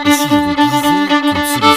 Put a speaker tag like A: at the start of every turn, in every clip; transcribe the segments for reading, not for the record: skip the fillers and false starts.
A: Et si je vous disais qu'une solution naturelle, efficace et durable existe, même si elle peut faire un risque financier, si on fait simple pour la choisir, que ce soit elle, même si elle est pédagogique, ou bien le diabétique qui n'a pas de traitement, que cela ne coûte presque rien et reste accessible. Cette solution est démocratique, fantastique et multiutilité. Et si on lui disait que les gens qui ont fait cette vidéo mettent depuis des années à se cacher tout cela, qu'ils se sont enrichis avec le temps et avec l'histoire, et que combien d'euros ainsi gagnés chaque année en soulevant des personnes inexpérimentées, et que cette vidéo soit réponse naturelle. Tout cela pendant qu'ils se demandent comment ils vont baisser. Et si je vous disais que notre citoyen qui a des diabètes peut consommer uniquement des produits très faciles à s'assurer que vous êtes aveugle ou malentendant, avec un taux de glycémie inférieur à 2, et qui continue à grignoter durant des mois et des mois sans sucre, quand il s'en met plein la poche et qu'il n'a rien à tâcher dessus. Et si je vous disais que ces fake news proviennent de l'une des plus grandes entreprises pharmaceutiques, que ce sont les fast-foods, les chips ou tout autre produit dont les médias mondiaux ne sont que les symboles utilisés avec des stimulants pour distraire ou arrêter la maladie, qui rendent heureux, pour faire profiter le jeune. Tout cela donne l'impression que c'est votre vie, même si en réalité, votre diabète de type 2 est affecté par des forces complètement hors de votre contrôle. Forces qui n'ont rien à voir avec des aliments sucrés, mais tout cela sont des boissons acides et glucides qui nous rendent endormis ou nous respirons. Elles ne coûtent rien et si cela ressemble à une tentation énorme, autant dire que j'ai ressenti la même chose lorsque j'ai tenté mes autres choix sur une pâtisserie avec un vrai pâtoir comme on pourrait en trouver souvent dans les grandes entreprises pharmaceutiques avec des symboles lumineux. En fait, à l'époque, tout ce qu'on voulait, c'est du beurre de brebis mal cuit. Son taux de glycémie le soir était excessif. Et cela avec les ingrédients honnêtes, mais sans glisser inutilement avant de consommer et avant de mourir ou bien avant de dépasser les seuils avec des produits alcoolisés comme les alcools, l'alcool, et si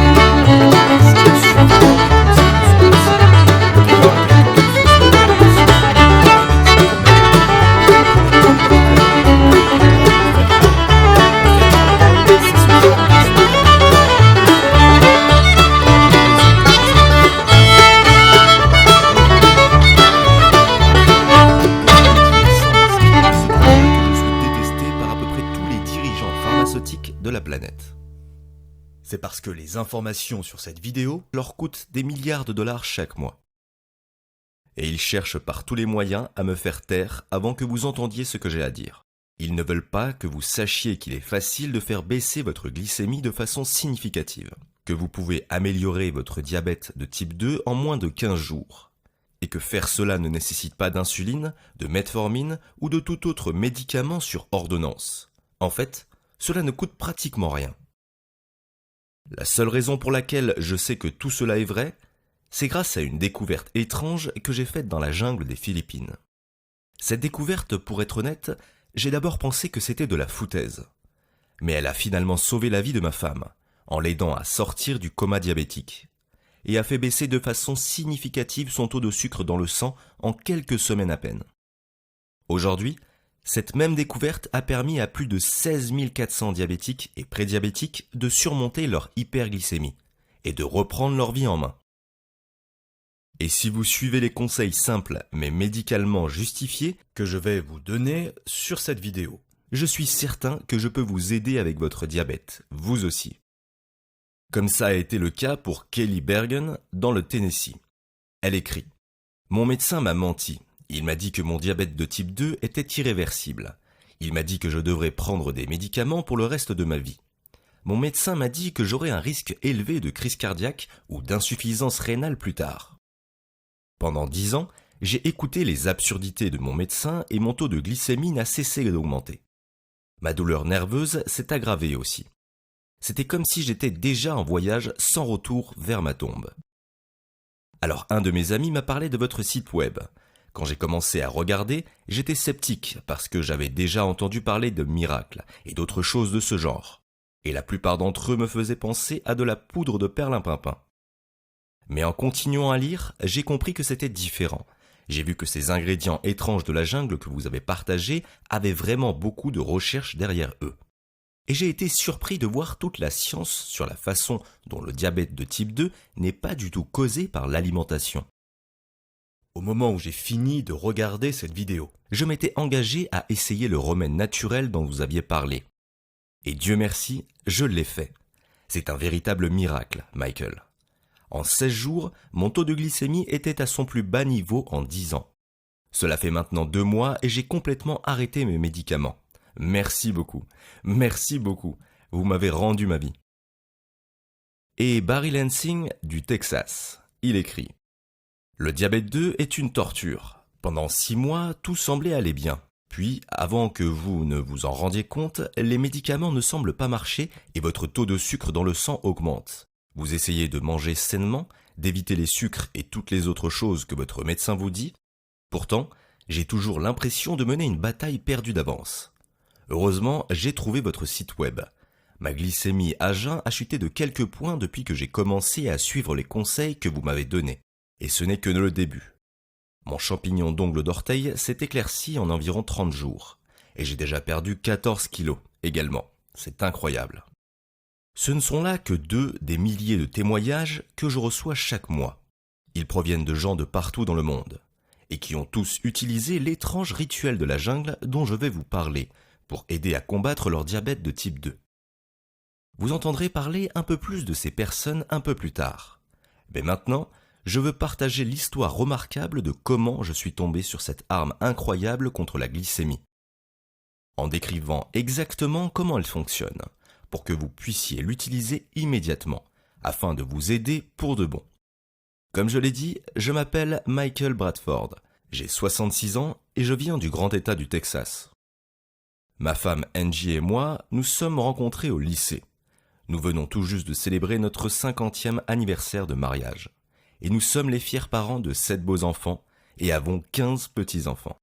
A: une première step suivante c'est de se lancer dans n'importe quelle fausse nouvelle sur un groupe diabétique comme elle, pour ne pas dire aveugle ou grave invalide. En fait, c'est ce qui rend les gens heureux. Et les autres choses qu'on fait comme pâtisserie, et je le dis sans masque, ce produit que je suis détesté par à peu près tous les dirigeants pharmaceutiques de la planète. C'est parce que les informations sur cette vidéo leur coûtent des milliards de dollars chaque mois. Et ils cherchent par tous les moyens à me faire taire avant que vous entendiez ce que j'ai à dire. Ils ne veulent pas que vous sachiez qu'il est facile de faire baisser votre glycémie de façon significative, que vous pouvez améliorer votre diabète de type 2 en moins de 15 jours, et que faire cela ne nécessite pas d'insuline, de metformine ou de tout autre médicament sur ordonnance. En fait, cela ne coûte pratiquement rien. La seule raison pour laquelle je sais que tout cela est vrai, c'est grâce à une découverte étrange que j'ai faite dans la jungle des Philippines. Cette découverte, pour être honnête, j'ai d'abord pensé que c'était de la foutaise. Mais elle a finalement sauvé la vie de ma femme, en l'aidant à sortir du coma diabétique, et a fait baisser de façon significative son taux de sucre dans le sang en quelques semaines à peine. Aujourd'hui, cette même découverte a permis à plus de 16 400 diabétiques et prédiabétiques de surmonter leur hyperglycémie et de reprendre leur vie en main. Et si vous suivez les conseils simples mais médicalement justifiés que je vais vous donner sur cette vidéo, je suis certain que je peux vous aider avec votre diabète, vous aussi. Comme ça a été le cas pour Kelly Bergen dans le Tennessee. Elle écrit « Mon médecin m'a menti. Il m'a dit que mon diabète de type 2 était irréversible. Il m'a dit que je devrais prendre des médicaments pour le reste de ma vie. Mon médecin m'a dit que j'aurais un risque élevé de crise cardiaque ou d'insuffisance rénale plus tard. Pendant 10 ans, j'ai écouté les absurdités de mon médecin et mon taux de glycémie n'a cessé d'augmenter. Ma douleur nerveuse s'est aggravée aussi. C'était comme si j'étais déjà en voyage sans retour vers ma tombe. Alors un de mes amis m'a parlé de votre site web. Quand j'ai commencé à regarder, j'étais sceptique parce que j'avais déjà entendu parler de miracles et d'autres choses de ce genre. Et la plupart d'entre eux me faisaient penser à de la poudre de perlimpinpin. Mais en continuant à lire, j'ai compris que c'était différent. J'ai vu que ces ingrédients étranges de la jungle que vous avez partagés avaient vraiment beaucoup de recherches derrière eux. Et j'ai été surpris de voir toute la science sur la façon dont le diabète de type 2 n'est pas du tout causé par l'alimentation. Au moment où j'ai fini de regarder cette vidéo, je m'étais engagé à essayer le remède naturel dont vous aviez parlé. Et Dieu merci, je l'ai fait. C'est un véritable miracle, Michael. En 16 jours, mon taux de glycémie était à son plus bas niveau en 10 ans. Cela fait maintenant 2 mois et j'ai complètement arrêté mes médicaments. Merci beaucoup. Merci beaucoup. Vous m'avez rendu ma vie. Et Barry Lansing du Texas, il écrit « Le diabète 2 est une torture. Pendant 6 mois, tout semblait aller bien. Puis, avant que vous ne vous en rendiez compte, les médicaments ne semblent pas marcher et votre taux de sucre dans le sang augmente. Vous essayez de manger sainement, d'éviter les sucres et toutes les autres choses que votre médecin vous dit. Pourtant, j'ai toujours l'impression de mener une bataille perdue d'avance. Heureusement, j'ai trouvé votre site web. Ma glycémie à jeun a chuté de quelques points depuis que j'ai commencé à suivre les conseils que vous m'avez donnés. Et ce n'est que le début. Mon champignon d'ongle d'orteil s'est éclairci en environ 30 jours. Et j'ai déjà perdu 14 kilos également. C'est incroyable. Ce ne sont là que 2 des milliers de témoignages que je reçois chaque mois. Ils proviennent de gens de partout dans le monde, et qui ont tous utilisé l'étrange rituel de la jungle dont je vais vous parler, pour aider à combattre leur diabète de type 2. Vous entendrez parler un peu plus de ces personnes un peu plus tard. Mais maintenant, je veux partager l'histoire remarquable de comment je suis tombé sur cette arme incroyable contre la glycémie. En décrivant exactement comment elle fonctionne, pour que vous puissiez l'utiliser immédiatement, afin de vous aider pour de bon. Comme je l'ai dit, je m'appelle Michael Bradford, j'ai 66 ans et je viens du grand État du Texas. Ma femme Angie et moi nous sommes rencontrés au lycée. Nous venons tout juste de célébrer notre 50e anniversaire de mariage. Et nous sommes les fiers parents de 7 beaux enfants et avons 15 petits-enfants.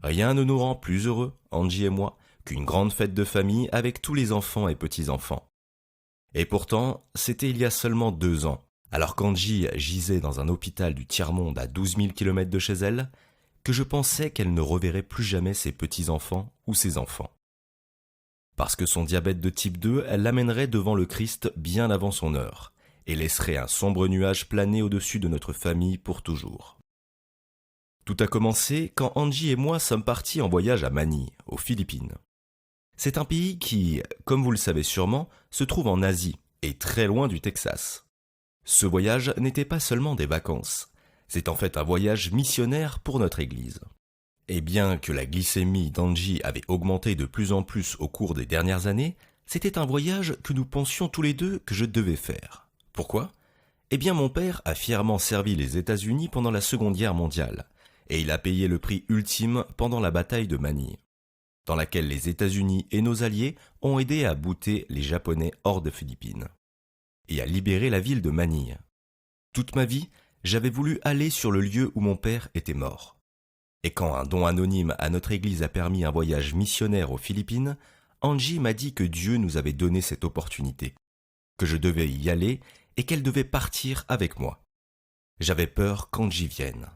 A: Rien ne nous rend plus heureux, Angie et moi, qu'une grande fête de famille avec tous les enfants et petits-enfants. Et pourtant, c'était il y a seulement 2 ans, alors qu'Angie gisait dans un hôpital du tiers-monde à 12 000 km de chez elle, que je pensais qu'elle ne reverrait plus jamais ses petits-enfants ou ses enfants. Parce que son diabète de type 2 l'amènerait devant le Christ bien avant son heure, et laisserait un sombre nuage planer au-dessus de notre famille pour toujours. Tout a commencé quand Angie et moi sommes partis en voyage à Manille, aux Philippines. C'est un pays qui, comme vous le savez sûrement, se trouve en Asie et très loin du Texas. Ce voyage n'était pas seulement des vacances, c'est en fait un voyage missionnaire pour notre église. Et bien que la glycémie d'Angie avait augmenté de plus en plus au cours des dernières années, c'était un voyage que nous pensions tous les deux que je devais faire. Pourquoi ? Eh bien mon père a fièrement servi les États-Unis pendant la Seconde Guerre mondiale, et il a payé le prix ultime pendant la bataille de Manille, dans laquelle les États-Unis et nos alliés ont aidé à bouter les Japonais hors de Philippines, et à libérer la ville de Manille. Toute ma vie, j'avais voulu aller sur le lieu où mon père était mort. Et quand un don anonyme à notre église a permis un voyage missionnaire aux Philippines, Angie m'a dit que Dieu nous avait donné cette opportunité, que je devais y aller et qu'elle devait partir avec moi. J'avais peur qu'Angie vienne.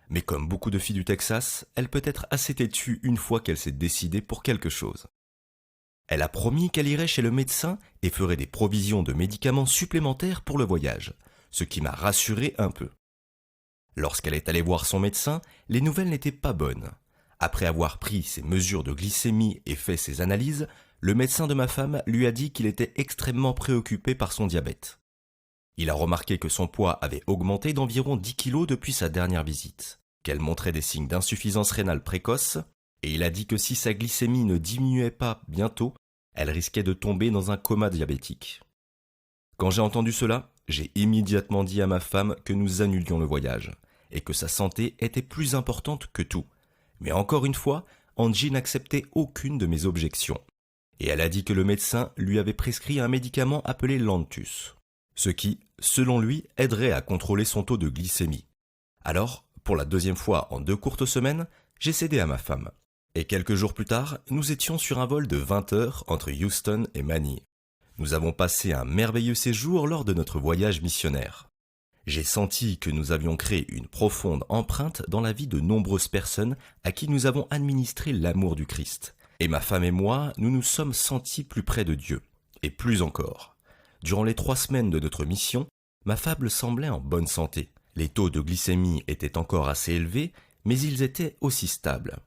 A: Mais comme beaucoup de filles du Texas, elle peut être assez têtue une fois qu'elle s'est décidée pour quelque chose. Elle a promis qu'elle irait chez le médecin et ferait des provisions de médicaments supplémentaires pour le voyage, ce qui m'a rassuré un peu. Lorsqu'elle est allée voir son médecin, les nouvelles n'étaient pas bonnes. Après avoir pris ses mesures de glycémie et fait ses analyses, le médecin de ma femme lui a dit qu'il était extrêmement préoccupé par son diabète. Il a remarqué que son poids avait augmenté d'environ 10 kilos depuis sa dernière visite, qu'elle montrait des signes d'insuffisance rénale précoce, et il a dit que si sa glycémie ne diminuait pas bientôt, elle risquait de tomber dans un coma diabétique. Quand j'ai entendu cela, j'ai immédiatement dit à ma femme que nous annulions le voyage, et que sa santé était plus importante que tout. Mais encore une fois, Angie n'acceptait aucune de mes objections, et elle a dit que le médecin lui avait prescrit un médicament appelé Lantus, ce qui, selon lui, aiderait à contrôler son taux de glycémie. Alors, pour la deuxième fois en 2 courtes semaines, j'ai cédé à ma femme. Et quelques jours plus tard, nous étions sur un vol de 20 heures entre Houston et Manille. Nous avons passé un merveilleux séjour lors de notre voyage missionnaire. J'ai senti que nous avions créé une profonde empreinte dans la vie de nombreuses personnes à qui nous avons administré l'amour du Christ. Et ma femme et moi, nous nous sommes sentis plus près de Dieu. Et plus encore. Durant les 3 semaines de notre mission, ma femme semblait en bonne santé. Les taux de glycémie étaient encore assez élevés, mais ils étaient aussi stables.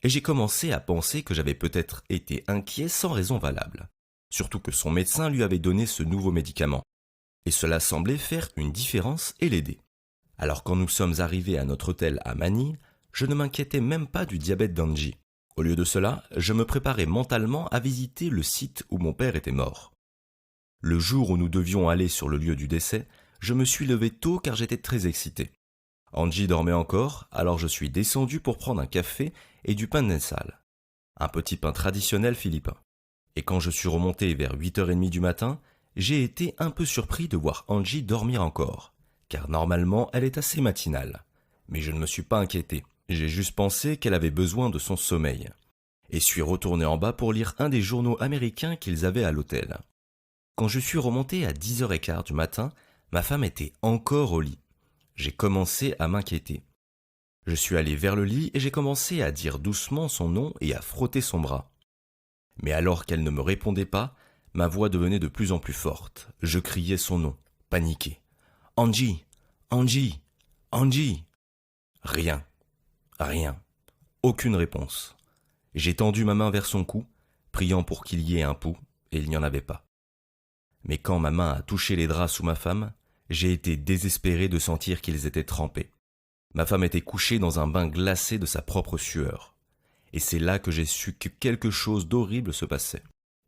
A: Et j'ai commencé à penser que j'avais peut-être été inquiet sans raison valable. Surtout que son médecin lui avait donné ce nouveau médicament. Et cela semblait faire une différence et l'aider. Alors quand nous sommes arrivés à notre hôtel à Manille, je ne m'inquiétais même pas du diabète d'Angie. Au lieu de cela, je me préparais mentalement à visiter le site où mon père était mort. Le jour où nous devions aller sur le lieu du décès, je me suis levé tôt car j'étais très excité. Angie dormait encore, alors je suis descendu pour prendre un café et du pain de salle. Un petit pain traditionnel philippin. Et quand je suis remonté vers 8h30 du matin, j'ai été un peu surpris de voir Angie dormir encore, car normalement elle est assez matinale. Mais je ne me suis pas inquiété, j'ai juste pensé qu'elle avait besoin de son sommeil. Et suis retourné en bas pour lire un des journaux américains qu'ils avaient à l'hôtel. Quand je suis remonté à 10h15 du matin, ma femme était encore au lit. J'ai commencé à m'inquiéter. Je suis allé vers le lit et j'ai commencé à dire doucement son nom et à frotter son bras. Mais alors qu'elle ne me répondait pas, ma voix devenait de plus en plus forte. Je criais son nom, paniqué. « Angie! Angie! Angie !» Rien. Rien. Aucune réponse. J'ai tendu ma main vers son cou, priant pour qu'il y ait un pouls, et il n'y en avait pas. Mais quand ma main a touché les draps sous ma femme, j'ai été désespéré de sentir qu'ils étaient trempés. Ma femme était couchée dans un bain glacé de sa propre sueur. Et c'est là que j'ai su que quelque chose d'horrible se passait,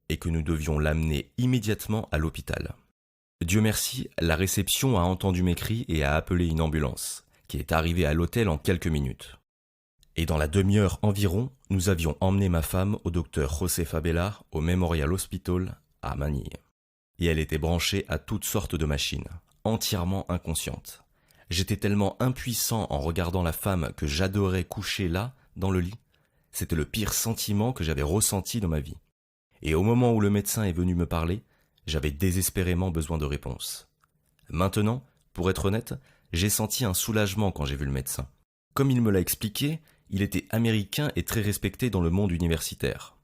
A: et que nous devions l'amener immédiatement à l'hôpital. Dieu merci, la réception a entendu mes cris et a appelé une ambulance, qui est arrivée à l'hôtel en quelques minutes. Et dans la demi-heure environ, nous avions emmené ma femme au docteur José Fabela au Memorial Hospital à Manille. Et elle était branchée à toutes sortes de machines, entièrement inconsciente. J'étais tellement impuissant en regardant la femme que j'adorais coucher là, dans le lit. C'était le pire sentiment que j'avais ressenti dans ma vie. Et au moment où le médecin est venu me parler, j'avais désespérément besoin de réponses. Maintenant, pour être honnête, j'ai senti un soulagement quand j'ai vu le médecin. Comme il me l'a expliqué, il était américain et très respecté dans le monde universitaire.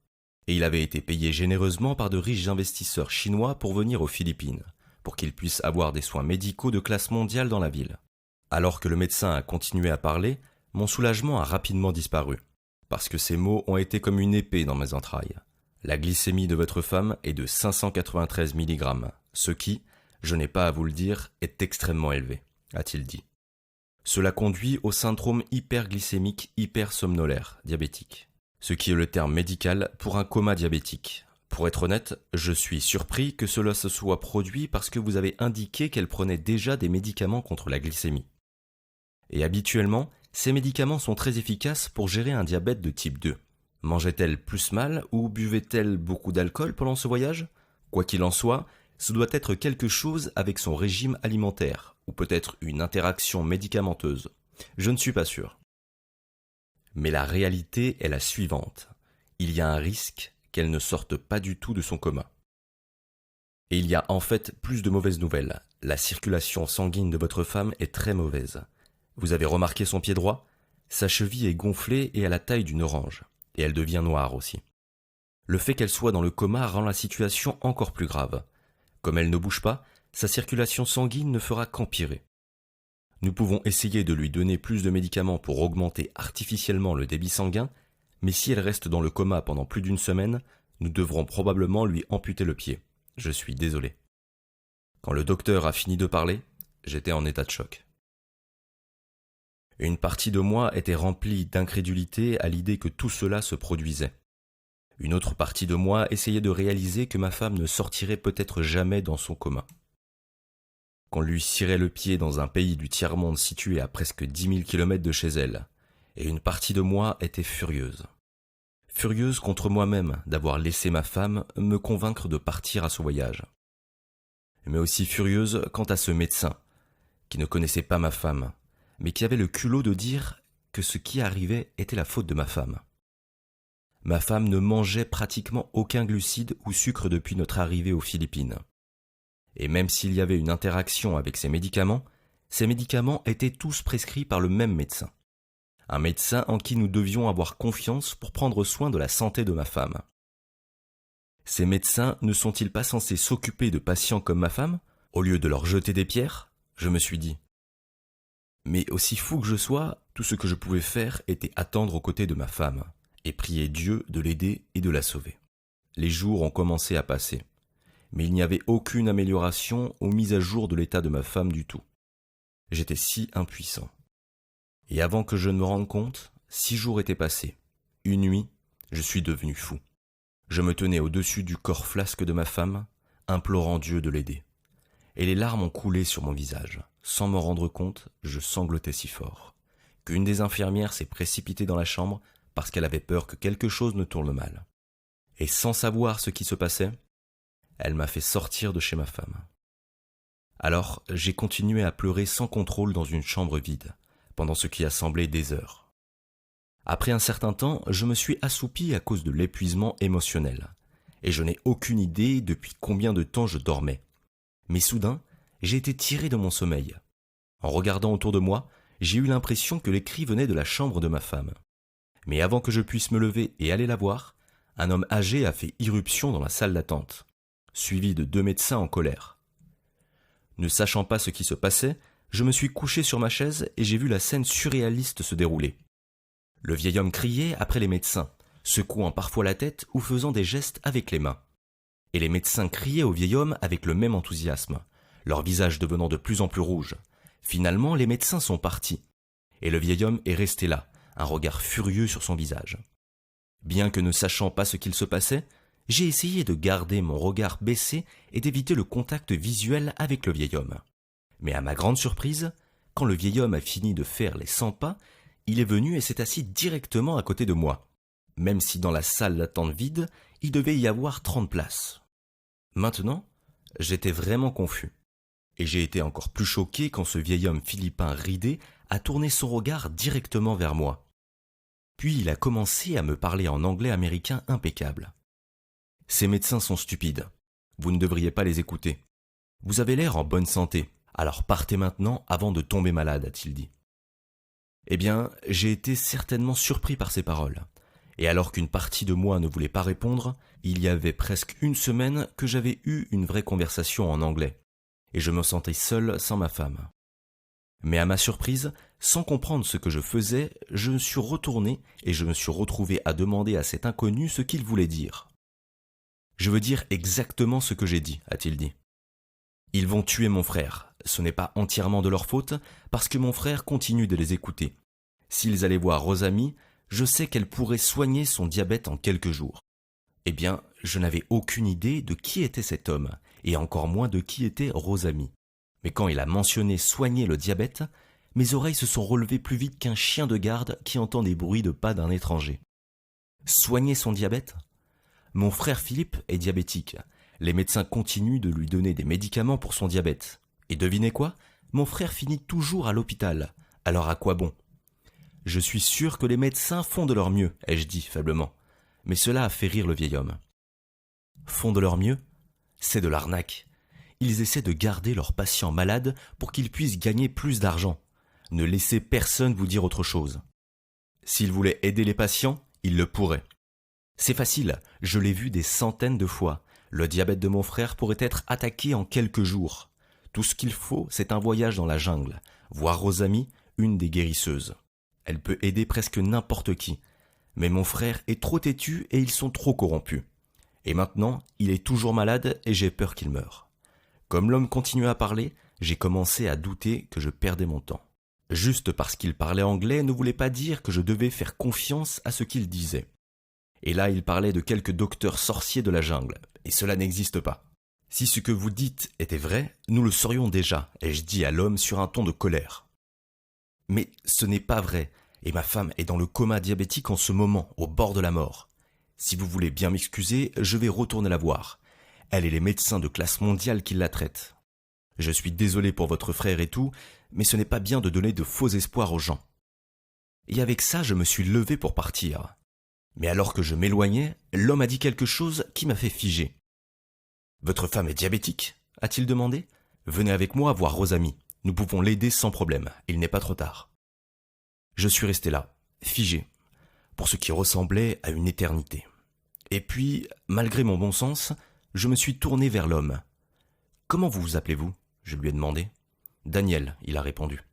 A: Et il avait été payé généreusement par de riches investisseurs chinois pour venir aux Philippines, pour qu'il puisse avoir des soins médicaux de classe mondiale dans la ville. Alors que le médecin a continué à parler, mon soulagement a rapidement disparu, parce que ces mots ont été comme une épée dans mes entrailles. La glycémie de votre femme est de 593 mg, ce qui, je n'ai pas à vous le dire, est extrêmement élevé, a-t-il dit. Cela conduit au syndrome hyperglycémique hypersomnolaire diabétique, ce qui est le terme médical pour un coma diabétique. Pour être honnête, je suis surpris que cela se soit produit parce que vous avez indiqué qu'elle prenait déjà des médicaments contre la glycémie. Et habituellement, ces médicaments sont très efficaces pour gérer un diabète de type 2. Mangeait-elle plus mal ou buvait-elle beaucoup d'alcool pendant ce voyage ? Quoi qu'il en soit, ce doit être quelque chose avec son régime alimentaire, ou peut-être une interaction médicamenteuse. Je ne suis pas sûr. Mais la réalité est la suivante. Il y a un risque qu'elle ne sorte pas du tout de son coma. Et il y a en fait plus de mauvaises nouvelles. La circulation sanguine de votre femme est très mauvaise. Vous avez remarqué son pied droit ? Sa cheville est gonflée et à la taille d'une orange. Et elle devient noire aussi. Le fait qu'elle soit dans le coma rend la situation encore plus grave. Comme elle ne bouge pas, sa circulation sanguine ne fera qu'empirer. Nous pouvons essayer de lui donner plus de médicaments pour augmenter artificiellement le débit sanguin, mais si elle reste dans le coma pendant plus d'une semaine, nous devrons probablement lui amputer le pied. Je suis désolé. Quand le docteur a fini de parler, j'étais en état de choc. Une partie de moi était remplie d'incrédulité à l'idée que tout cela se produisait. Une autre partie de moi essayait de réaliser que ma femme ne sortirait peut-être jamais dans son coma. Qu'on lui cirait le pied dans un pays du tiers-monde situé à presque 10 000 km de chez elle, et une partie de moi était furieuse. Furieuse contre moi-même d'avoir laissé ma femme me convaincre de partir à ce voyage. mais aussi furieuse quant à ce médecin, qui ne connaissait pas ma femme, mais qui avait le culot de dire que ce qui arrivait était la faute de ma femme. Ma femme ne mangeait pratiquement aucun glucide ou sucre depuis notre arrivée aux Philippines. Et même s'il y avait une interaction avec ces médicaments étaient tous prescrits par le même médecin. Un médecin en qui nous devions avoir confiance pour prendre soin de la santé de ma femme. Ces médecins ne sont-ils pas censés s'occuper de patients comme ma femme, au lieu de leur jeter des pierres ? Je me suis dit. Mais aussi fou que je sois, tout ce que je pouvais faire était attendre aux côtés de ma femme, et prier Dieu de l'aider et de la sauver. Les jours ont commencé à passer, mais il n'y avait aucune amélioration ou mise à jour de l'état de ma femme du tout. J'étais si impuissant. Et avant que je ne me rende compte, 6 jours étaient passés. Une nuit, je suis devenu fou. Je me tenais au-dessus du corps flasque de ma femme, implorant Dieu de l'aider. Et les larmes ont coulé sur mon visage. Sans m'en rendre compte, je sanglotais si fort qu'une des infirmières s'est précipitée dans la chambre parce qu'elle avait peur que quelque chose ne tourne mal. Et sans savoir ce qui se passait, elle m'a fait sortir de chez ma femme. Alors, j'ai continué à pleurer sans contrôle dans une chambre vide, pendant ce qui a semblé des heures. Après un certain temps, je me suis assoupi à cause de l'épuisement émotionnel, et je n'ai aucune idée depuis combien de temps je dormais. Mais soudain, j'ai été tiré de mon sommeil. En regardant autour de moi, j'ai eu l'impression que les cris venaient de la chambre de ma femme. Mais avant que je puisse me lever et aller la voir, un homme âgé a fait irruption dans la salle d'attente, suivi de 2 médecins en colère. Ne sachant pas ce qui se passait, je me suis couché sur ma chaise et j'ai vu la scène surréaliste se dérouler. Le vieil homme criait après les médecins, secouant parfois la tête ou faisant des gestes avec les mains. Et les médecins criaient au vieil homme avec le même enthousiasme, leur visage devenant de plus en plus rouge. Finalement, les médecins sont partis, et le vieil homme est resté là, un regard furieux sur son visage. Bien que ne sachant pas ce qu'il se passait, j'ai essayé de garder mon regard baissé et d'éviter le contact visuel avec le vieil homme. Mais à ma grande surprise, quand le vieil homme a fini de faire les 100 pas, il est venu et s'est assis directement à côté de moi, même si dans la salle d'attente vide, il devait y avoir 30 places. Maintenant, j'étais vraiment confus. Et j'ai été encore plus choqué quand ce vieil homme philippin ridé a tourné son regard directement vers moi. Puis il a commencé à me parler en anglais américain impeccable. « Ces médecins sont stupides. Vous ne devriez pas les écouter. Vous avez l'air en bonne santé, alors partez maintenant avant de tomber malade, a-t-il dit. » Eh bien, j'ai été certainement surpris par ces paroles. Et alors qu'une partie de moi ne voulait pas répondre, il y avait presque une semaine que j'avais eu une vraie conversation en anglais. Et je me sentais seul sans ma femme. Mais à ma surprise, sans comprendre ce que je faisais, je me suis retourné et je me suis retrouvé à demander à cet inconnu ce qu'il voulait dire. « Je veux dire exactement ce que j'ai dit, a-t-il dit. Ils vont tuer mon frère. Ce n'est pas entièrement de leur faute, parce que mon frère continue de les écouter. S'ils allaient voir Rosamie, je sais qu'elle pourrait soigner son diabète en quelques jours. » Eh bien, je n'avais aucune idée de qui était cet homme, et encore moins de qui était Rosamie. Mais quand il a mentionné soigner le diabète, mes oreilles se sont relevées plus vite qu'un chien de garde qui entend des bruits de pas d'un étranger. Soigner son diabète ? Mon frère Philippe est diabétique. Les médecins continuent de lui donner des médicaments pour son diabète. Et devinez quoi ? Mon frère finit toujours à l'hôpital. Alors à quoi bon ? Je suis sûr que les médecins font de leur mieux, ai-je dit faiblement. Mais cela a fait rire le vieil homme. Font de leur mieux ? C'est de l'arnaque. Ils essaient de garder leurs patients malades pour qu'ils puissent gagner plus d'argent. Ne laissez personne vous dire autre chose. S'ils voulaient aider les patients, ils le pourraient. C'est facile, je l'ai vu des centaines de fois. Le diabète de mon frère pourrait être attaqué en quelques jours. Tout ce qu'il faut, c'est un voyage dans la jungle, voir Rosamie, une des guérisseuses. Elle peut aider presque n'importe qui. Mais mon frère est trop têtu et ils sont trop corrompus. Et maintenant, il est toujours malade et j'ai peur qu'il meure. Comme l'homme continuait à parler, j'ai commencé à douter que je perdais mon temps. Juste parce qu'il parlait anglais ne voulait pas dire que je devais faire confiance à ce qu'il disait. Et là, il parlait de quelques docteurs sorciers de la jungle, et cela n'existe pas. Si ce que vous dites était vrai, nous le saurions déjà, ai-je dit à l'homme sur un ton de colère. Mais ce n'est pas vrai, et ma femme est dans le coma diabétique en ce moment, au bord de la mort. Si vous voulez bien m'excuser, je vais retourner la voir. Elle et les médecins de classe mondiale qui la traitent. Je suis désolé pour votre frère et tout, mais ce n'est pas bien de donner de faux espoirs aux gens. » Et avec ça, je me suis levé pour partir. Mais alors que je m'éloignais, l'homme a dit quelque chose qui m'a fait figer. « Votre femme est diabétique ?» a-t-il demandé. « Venez avec moi voir Rosamie. Nous pouvons l'aider sans problème. Il n'est pas trop tard. » Je suis resté là, figé, pour ce qui ressemblait à une éternité. Et puis, malgré mon bon sens, je me suis tourné vers l'homme. « Comment vous appelez-vous » je lui ai demandé. « Daniel » il a répondu.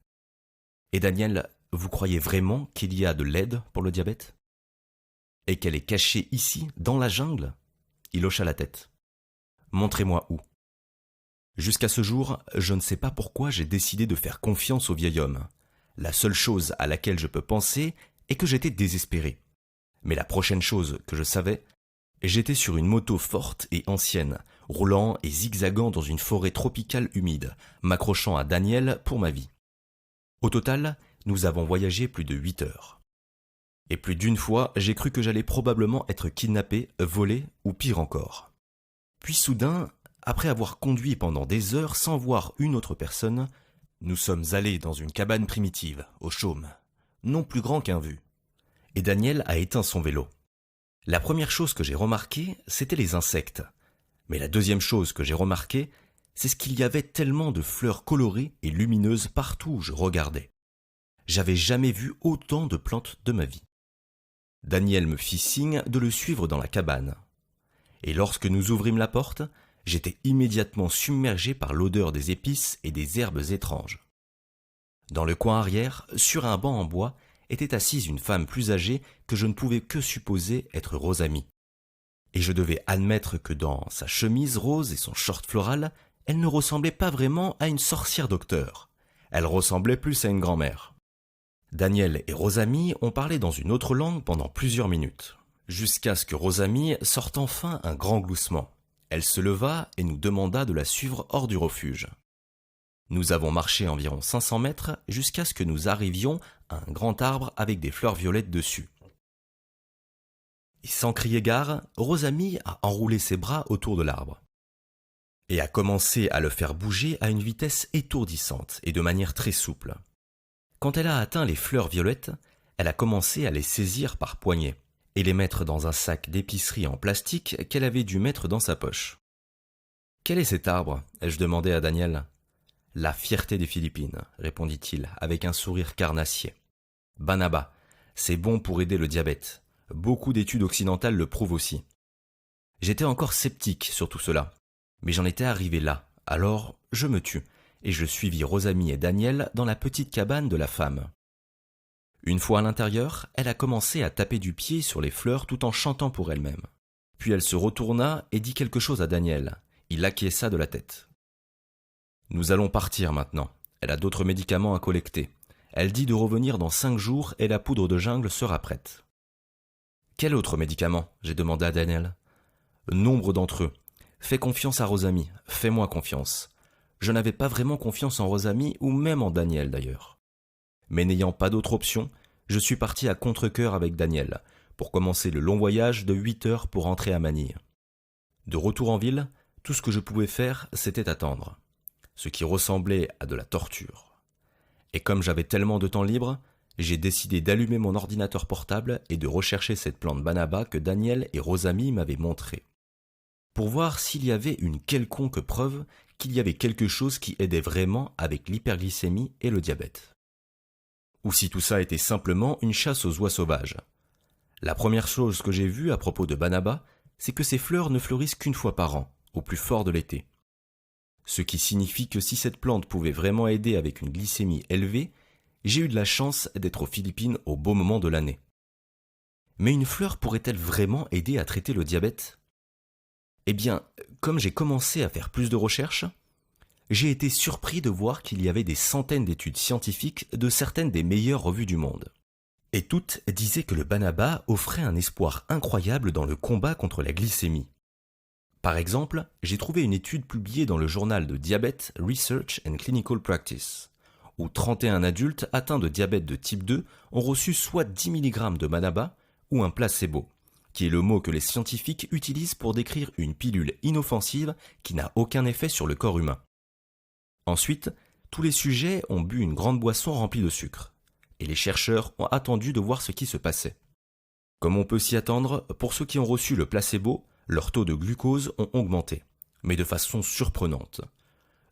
A: « Et Daniel, vous croyez vraiment qu'il y a de l'aide pour le diabète ? Et qu'elle est cachée ici, dans la jungle ?» Il hocha la tête. « Montrez-moi où. » Jusqu'à ce jour, je ne sais pas pourquoi j'ai décidé de faire confiance au vieil homme. La seule chose à laquelle je peux penser est que j'étais désespéré. Mais la prochaine chose que je savais, j'étais sur une moto forte et ancienne, roulant et zigzagant dans une forêt tropicale humide, m'accrochant à Daniel pour ma vie. Au total, nous avons voyagé plus de 8 heures. Et plus d'une fois, j'ai cru que j'allais probablement être kidnappé, volé ou pire encore. Puis soudain, après avoir conduit pendant des heures sans voir une autre personne, nous sommes allés dans une cabane primitive, au chaume, non plus grand qu'un vu. Et Daniel a éteint son vélo. La première chose que j'ai remarquée, c'était les insectes. Mais la deuxième chose que j'ai remarquée, c'est ce qu'il y avait tellement de fleurs colorées et lumineuses partout où je regardais. J'avais jamais vu autant de plantes de ma vie. Daniel me fit signe de le suivre dans la cabane. Et lorsque nous ouvrîmes la porte, j'étais immédiatement submergé par l'odeur des épices et des herbes étranges. Dans le coin arrière, sur un banc en bois, était assise une femme plus âgée que je ne pouvais que supposer être Rosamie. Et je devais admettre que dans sa chemise rose et son short floral, elle ne ressemblait pas vraiment à une sorcière docteur. Elle ressemblait plus à une grand-mère. Daniel et Rosamie ont parlé dans une autre langue pendant plusieurs minutes, jusqu'à ce que Rosamie sorte enfin un grand gloussement. Elle se leva et nous demanda de la suivre hors du refuge. Nous avons marché environ 500 mètres jusqu'à ce que nous arrivions à un grand arbre avec des fleurs violettes dessus. Et sans crier gare, Rosamie a enroulé ses bras autour de l'arbre et a commencé à le faire bouger à une vitesse étourdissante et de manière très souple. Quand elle a atteint les fleurs violettes, elle a commencé à les saisir par poignées et les mettre dans un sac d'épicerie en plastique qu'elle avait dû mettre dans sa poche. « Quel est cet arbre ?» ai-je demandé à Daniel. « La fierté des Philippines », répondit-il avec un sourire carnassier. « Banaba, c'est bon pour aider le diabète. Beaucoup d'études occidentales le prouvent aussi. » J'étais encore sceptique sur tout cela, mais j'en étais arrivé là, alors je me tus et je suivis Rosamie et Daniel dans la petite cabane de la femme. Une fois à l'intérieur, elle a commencé à taper du pied sur les fleurs tout en chantant pour elle-même. Puis elle se retourna et dit quelque chose à Daniel. Il acquiesça de la tête. « Nous allons partir maintenant. Elle a d'autres médicaments à collecter. Elle dit de revenir dans 5 jours et la poudre de jungle sera prête. »« Quel autre médicament ?» j'ai demandé à Daniel. « Nombre d'entre eux. Fais confiance à Rosamie. Fais-moi confiance. » Je n'avais pas vraiment confiance en Rosamie ou même en Daniel d'ailleurs. Mais n'ayant pas d'autre option, je suis parti à contre-cœur avec Daniel pour commencer le long voyage de 8 heures pour rentrer à Manille. De retour en ville, tout ce que je pouvais faire, c'était attendre, ce qui ressemblait à de la torture. Et comme j'avais tellement de temps libre, j'ai décidé d'allumer mon ordinateur portable et de rechercher cette plante banaba que Daniel et Rosamie m'avaient montrée, pour voir s'il y avait une quelconque preuve qu'il y avait quelque chose qui aidait vraiment avec l'hyperglycémie et le diabète. Ou si tout ça était simplement une chasse aux oies sauvages. La première chose que j'ai vue à propos de banaba, c'est que ces fleurs ne fleurissent qu'une fois par an, au plus fort de l'été. Ce qui signifie que si cette plante pouvait vraiment aider avec une glycémie élevée, j'ai eu de la chance d'être aux Philippines au beau moment de l'année. Mais une fleur pourrait-elle vraiment aider à traiter le diabète ? Eh bien, comme j'ai commencé à faire plus de recherches, j'ai été surpris de voir qu'il y avait des centaines d'études scientifiques de certaines des meilleures revues du monde. Et toutes disaient que le banaba offrait un espoir incroyable dans le combat contre la glycémie. Par exemple, j'ai trouvé une étude publiée dans le journal de Diabetes Research and Clinical Practice, où 31 adultes atteints de diabète de type 2 ont reçu soit 10 mg de banaba ou un placebo, qui est le mot que les scientifiques utilisent pour décrire une pilule inoffensive qui n'a aucun effet sur le corps humain. Ensuite, tous les sujets ont bu une grande boisson remplie de sucre, et les chercheurs ont attendu de voir ce qui se passait. Comme on peut s'y attendre, pour ceux qui ont reçu le placebo, leurs taux de glucose ont augmenté, mais de façon surprenante.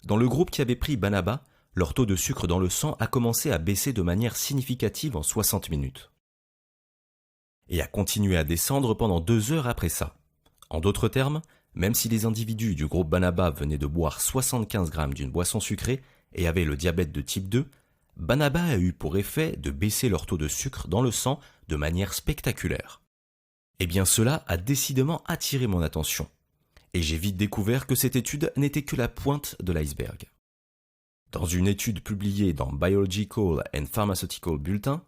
A: Dans le groupe qui avait pris Banaba, leur taux de sucre dans le sang a commencé à baisser de manière significative en 60 minutes. Et a continué à descendre pendant 2 heures après ça. En d'autres termes, même si les individus du groupe Banaba venaient de boire 75 grammes d'une boisson sucrée et avaient le diabète de type 2, Banaba a eu pour effet de baisser leur taux de sucre dans le sang de manière spectaculaire. Eh bien cela a décidément attiré mon attention, et j'ai vite découvert que cette étude n'était que la pointe de l'iceberg. Dans une étude publiée dans Biological and Pharmaceutical Bulletin,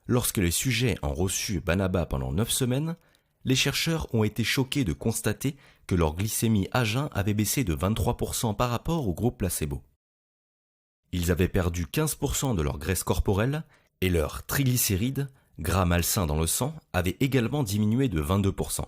A: lorsque les sujets ont reçu Banaba pendant 9 semaines, les chercheurs ont été choqués de constater que leur glycémie à jeun avait baissé de 23% par rapport au groupe placebo. Ils avaient perdu 15% de leur graisse corporelle et leurs triglycérides, gras malsains dans le sang, avaient également diminué de 22%.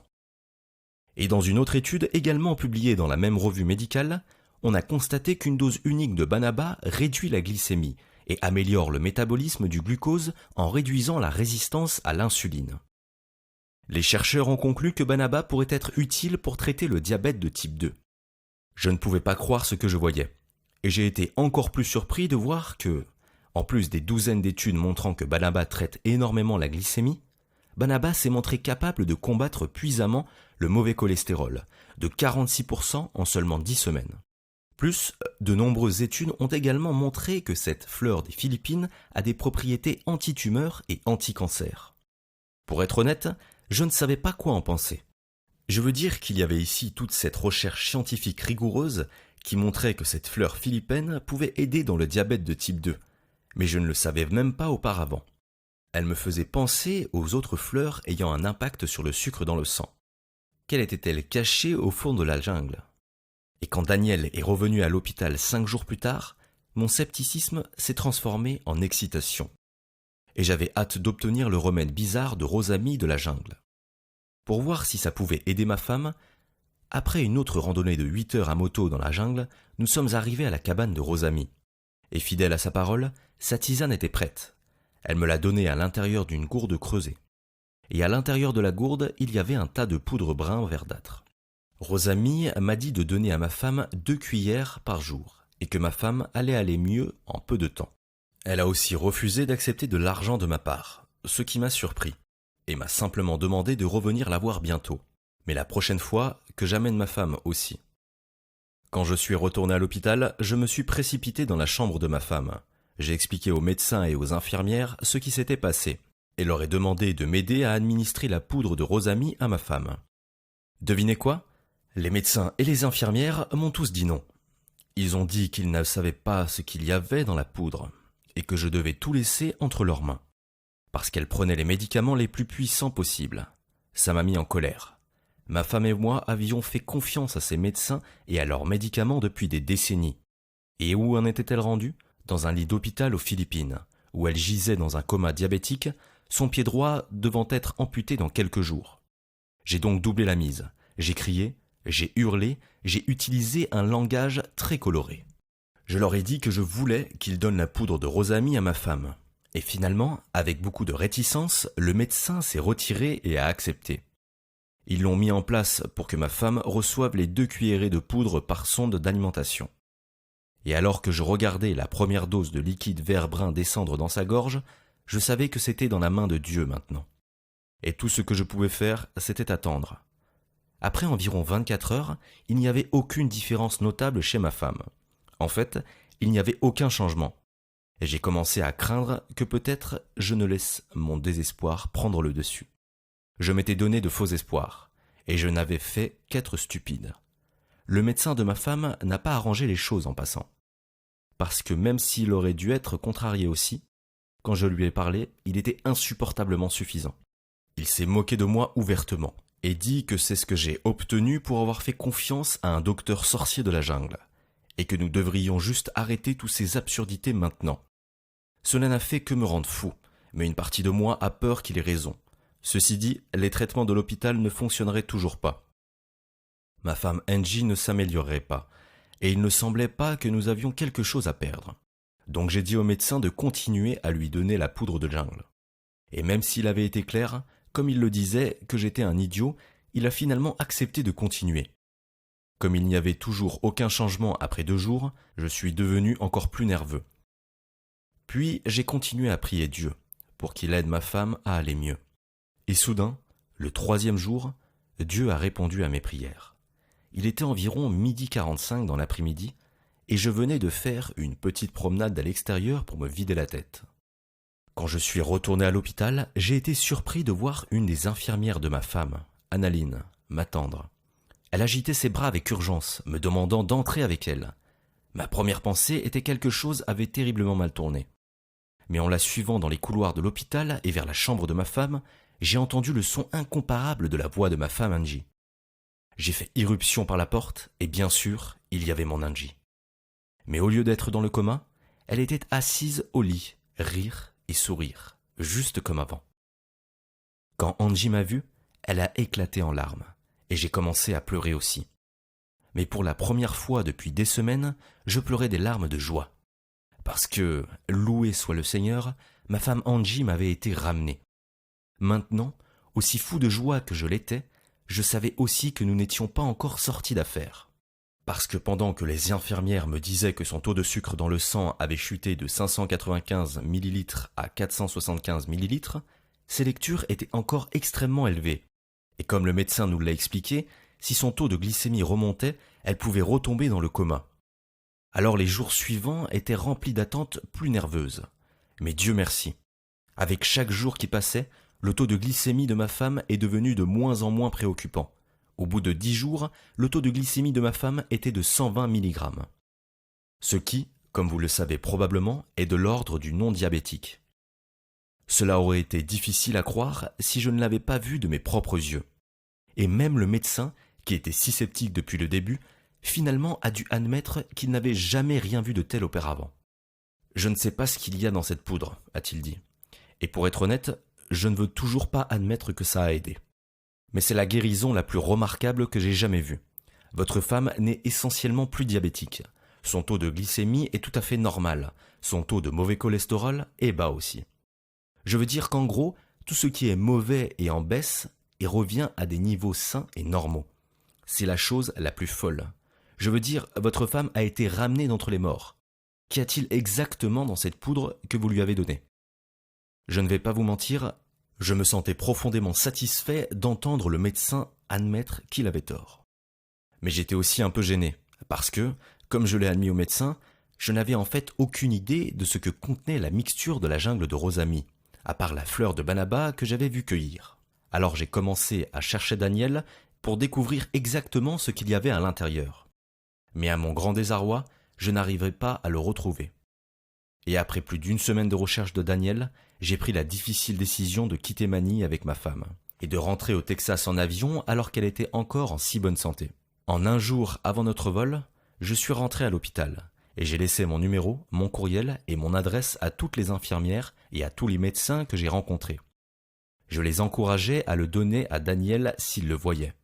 A: Et dans une autre étude également publiée dans la même revue médicale, on a constaté qu'une dose unique de Banaba réduit la glycémie et améliore le métabolisme du glucose en réduisant la résistance à l'insuline. Les chercheurs ont conclu que Banaba pourrait être utile pour traiter le diabète de type 2. Je ne pouvais pas croire ce que je voyais, et j'ai été encore plus surpris de voir que, en plus des douzaines d'études montrant que Banaba traite énormément la glycémie, Banaba s'est montré capable de combattre puissamment le mauvais cholestérol, de 46% en seulement 10 semaines. Plus, de nombreuses études ont également montré que cette fleur des Philippines a des propriétés anti-tumeurs et anti-cancer. Pour être honnête, je ne savais pas quoi en penser. Je veux dire qu'il y avait ici toute cette recherche scientifique rigoureuse qui montrait que cette fleur philippine pouvait aider dans le diabète de type 2, mais je ne le savais même pas auparavant. Elle me faisait penser aux autres fleurs ayant un impact sur le sucre dans le sang. Quelle était-elle cachée au fond de la jungle ? Et quand Daniel est revenu à l'hôpital 5 jours plus tard, mon scepticisme s'est transformé en excitation. Et j'avais hâte d'obtenir le remède bizarre de Rosamy de la jungle. Pour voir si ça pouvait aider ma femme, après une autre randonnée de 8 heures à moto dans la jungle, nous sommes arrivés à la cabane de Rosamy. Et fidèle à sa parole, sa tisane était prête. Elle me l'a donnée à l'intérieur d'une gourde creusée. Et à l'intérieur de la gourde, il y avait un tas de poudre brun verdâtre. Rosamy m'a dit de donner à ma femme 2 cuillères par jour, et que ma femme allait aller mieux en peu de temps. Elle a aussi refusé d'accepter de l'argent de ma part, ce qui m'a surpris, et m'a simplement demandé de revenir la voir bientôt, mais la prochaine fois que j'amène ma femme aussi. Quand je suis retourné à l'hôpital, je me suis précipité dans la chambre de ma femme. J'ai expliqué aux médecins et aux infirmières ce qui s'était passé, et leur ai demandé de m'aider à administrer la poudre de Rosamy à ma femme. Devinez quoi ? Les médecins et les infirmières m'ont tous dit non. Ils ont dit qu'ils ne savaient pas ce qu'il y avait dans la poudre, et que je devais tout laisser entre leurs mains, parce qu'elle prenait les médicaments les plus puissants possibles. Ça m'a mis en colère. Ma femme et moi avions fait confiance à ces médecins et à leurs médicaments depuis des décennies. Et où en était-elle rendue ? Dans un lit d'hôpital aux Philippines, où elle gisait dans un coma diabétique, son pied droit devant être amputé dans quelques jours. J'ai donc doublé la mise. J'ai crié, j'ai hurlé, j'ai utilisé un langage très coloré. Je leur ai dit que je voulais qu'ils donnent la poudre de Rosamy à ma femme. Et finalement, avec beaucoup de réticence, le médecin s'est retiré et a accepté. Ils l'ont mis en place pour que ma femme reçoive les 2 cuillerées de poudre par sonde d'alimentation. Et alors que je regardais la première dose de liquide vert brun descendre dans sa gorge, je savais que c'était dans la main de Dieu maintenant. Et tout ce que je pouvais faire, c'était attendre. Après environ 24 heures, il n'y avait aucune différence notable chez ma femme. En fait, il n'y avait aucun changement. Et j'ai commencé à craindre que peut-être je ne laisse mon désespoir prendre le dessus. Je m'étais donné de faux espoirs, et je n'avais fait qu'être stupide. Le médecin de ma femme n'a pas arrangé les choses en passant. Parce que même s'il aurait dû être contrarié aussi, quand je lui ai parlé, il était insupportablement suffisant. Il s'est moqué de moi ouvertement, et dit que c'est ce que j'ai obtenu pour avoir fait confiance à un docteur sorcier de la jungle, et que nous devrions juste arrêter toutes ces absurdités maintenant. Cela n'a fait que me rendre fou, mais une partie de moi a peur qu'il ait raison. Ceci dit, les traitements de l'hôpital ne fonctionneraient toujours pas. Ma femme Angie ne s'améliorerait pas. et il ne semblait pas que nous avions quelque chose à perdre. Donc j'ai dit au médecin de continuer à lui donner la poudre de jungle. Et même s'il avait été clair, comme il le disait, que j'étais un idiot, il a finalement accepté de continuer. Comme il n'y avait toujours aucun changement après 2 jours, je suis devenu encore plus nerveux. Puis j'ai continué à prier Dieu, pour qu'il aide ma femme à aller mieux. Et soudain, le 3e jour, Dieu a répondu à mes prières. Il était environ 12h45 dans l'après-midi, et je venais de faire une petite promenade à l'extérieur pour me vider la tête. Quand je suis retourné à l'hôpital, j'ai été surpris de voir une des infirmières de ma femme, Annaline, m'attendre. Elle agitait ses bras avec urgence, me demandant d'entrer avec elle. Ma première pensée était que quelque chose avait terriblement mal tourné. Mais en la suivant dans les couloirs de l'hôpital et vers la chambre de ma femme, j'ai entendu le son incomparable de la voix de ma femme Angie. J'ai fait irruption par la porte et bien sûr, il y avait mon Angie. Mais au lieu d'être dans le coma, elle était assise au lit, rire et sourire, juste comme avant. Quand Angie m'a vu, elle a éclaté en larmes et j'ai commencé à pleurer aussi. Mais pour la première fois depuis des semaines, je pleurais des larmes de joie. Parce que, loué soit le Seigneur, ma femme Angie m'avait été ramenée. Maintenant, aussi fou de joie que je l'étais, je savais aussi que nous n'étions pas encore sortis d'affaire. Parce que pendant que les infirmières me disaient que son taux de sucre dans le sang avait chuté de 595 ml à 475 ml, ses lectures étaient encore extrêmement élevées. Et comme le médecin nous l'a expliqué, si son taux de glycémie remontait, elle pouvait retomber dans le coma. Alors les jours suivants étaient remplis d'attentes plus nerveuses. Mais Dieu merci. Avec chaque jour qui passait, le taux de glycémie de ma femme est devenu de moins en moins préoccupant. Au bout de 10 jours, le taux de glycémie de ma femme était de 120 mg. Ce qui, comme vous le savez probablement, est de l'ordre du non-diabétique. Cela aurait été difficile à croire si je ne l'avais pas vu de mes propres yeux. Et même le médecin, qui était si sceptique depuis le début, finalement a dû admettre qu'il n'avait jamais rien vu de tel auparavant. « Je ne sais pas ce qu'il y a dans cette poudre », a-t-il dit. Et pour être honnête, je ne veux toujours pas admettre que ça a aidé. Mais c'est la guérison la plus remarquable que j'ai jamais vue. Votre femme n'est essentiellement plus diabétique. Son taux de glycémie est tout à fait normal. Son taux de mauvais cholestérol est bas aussi. Je veux dire qu'en gros, tout ce qui est mauvais est en baisse et revient à des niveaux sains et normaux. C'est la chose la plus folle. Je veux dire, votre femme a été ramenée d'entre les morts. Qu'y a-t-il exactement dans cette poudre que vous lui avez donnée ? Je ne vais pas vous mentir, je me sentais profondément satisfait d'entendre le médecin admettre qu'il avait tort. Mais j'étais aussi un peu gêné, parce que, comme je l'ai admis au médecin, je n'avais en fait aucune idée de ce que contenait la mixture de la jungle de Rosamy, à part la fleur de banaba que j'avais vu cueillir. Alors j'ai commencé à chercher Daniel pour découvrir exactement ce qu'il y avait à l'intérieur. Mais à mon grand désarroi, je n'arrivais pas à le retrouver. Et après plus d'1 semaine de recherche de Daniel, j'ai pris la difficile décision de quitter Manille avec ma femme et de rentrer au Texas en avion alors qu'elle était encore en si bonne santé. En 1 jour avant notre vol, je suis rentré à l'hôpital et j'ai laissé mon numéro, mon courriel et mon adresse à toutes les infirmières et à tous les médecins que j'ai rencontrés. Je les encourageais à le donner à Daniel s'ils le voyaient.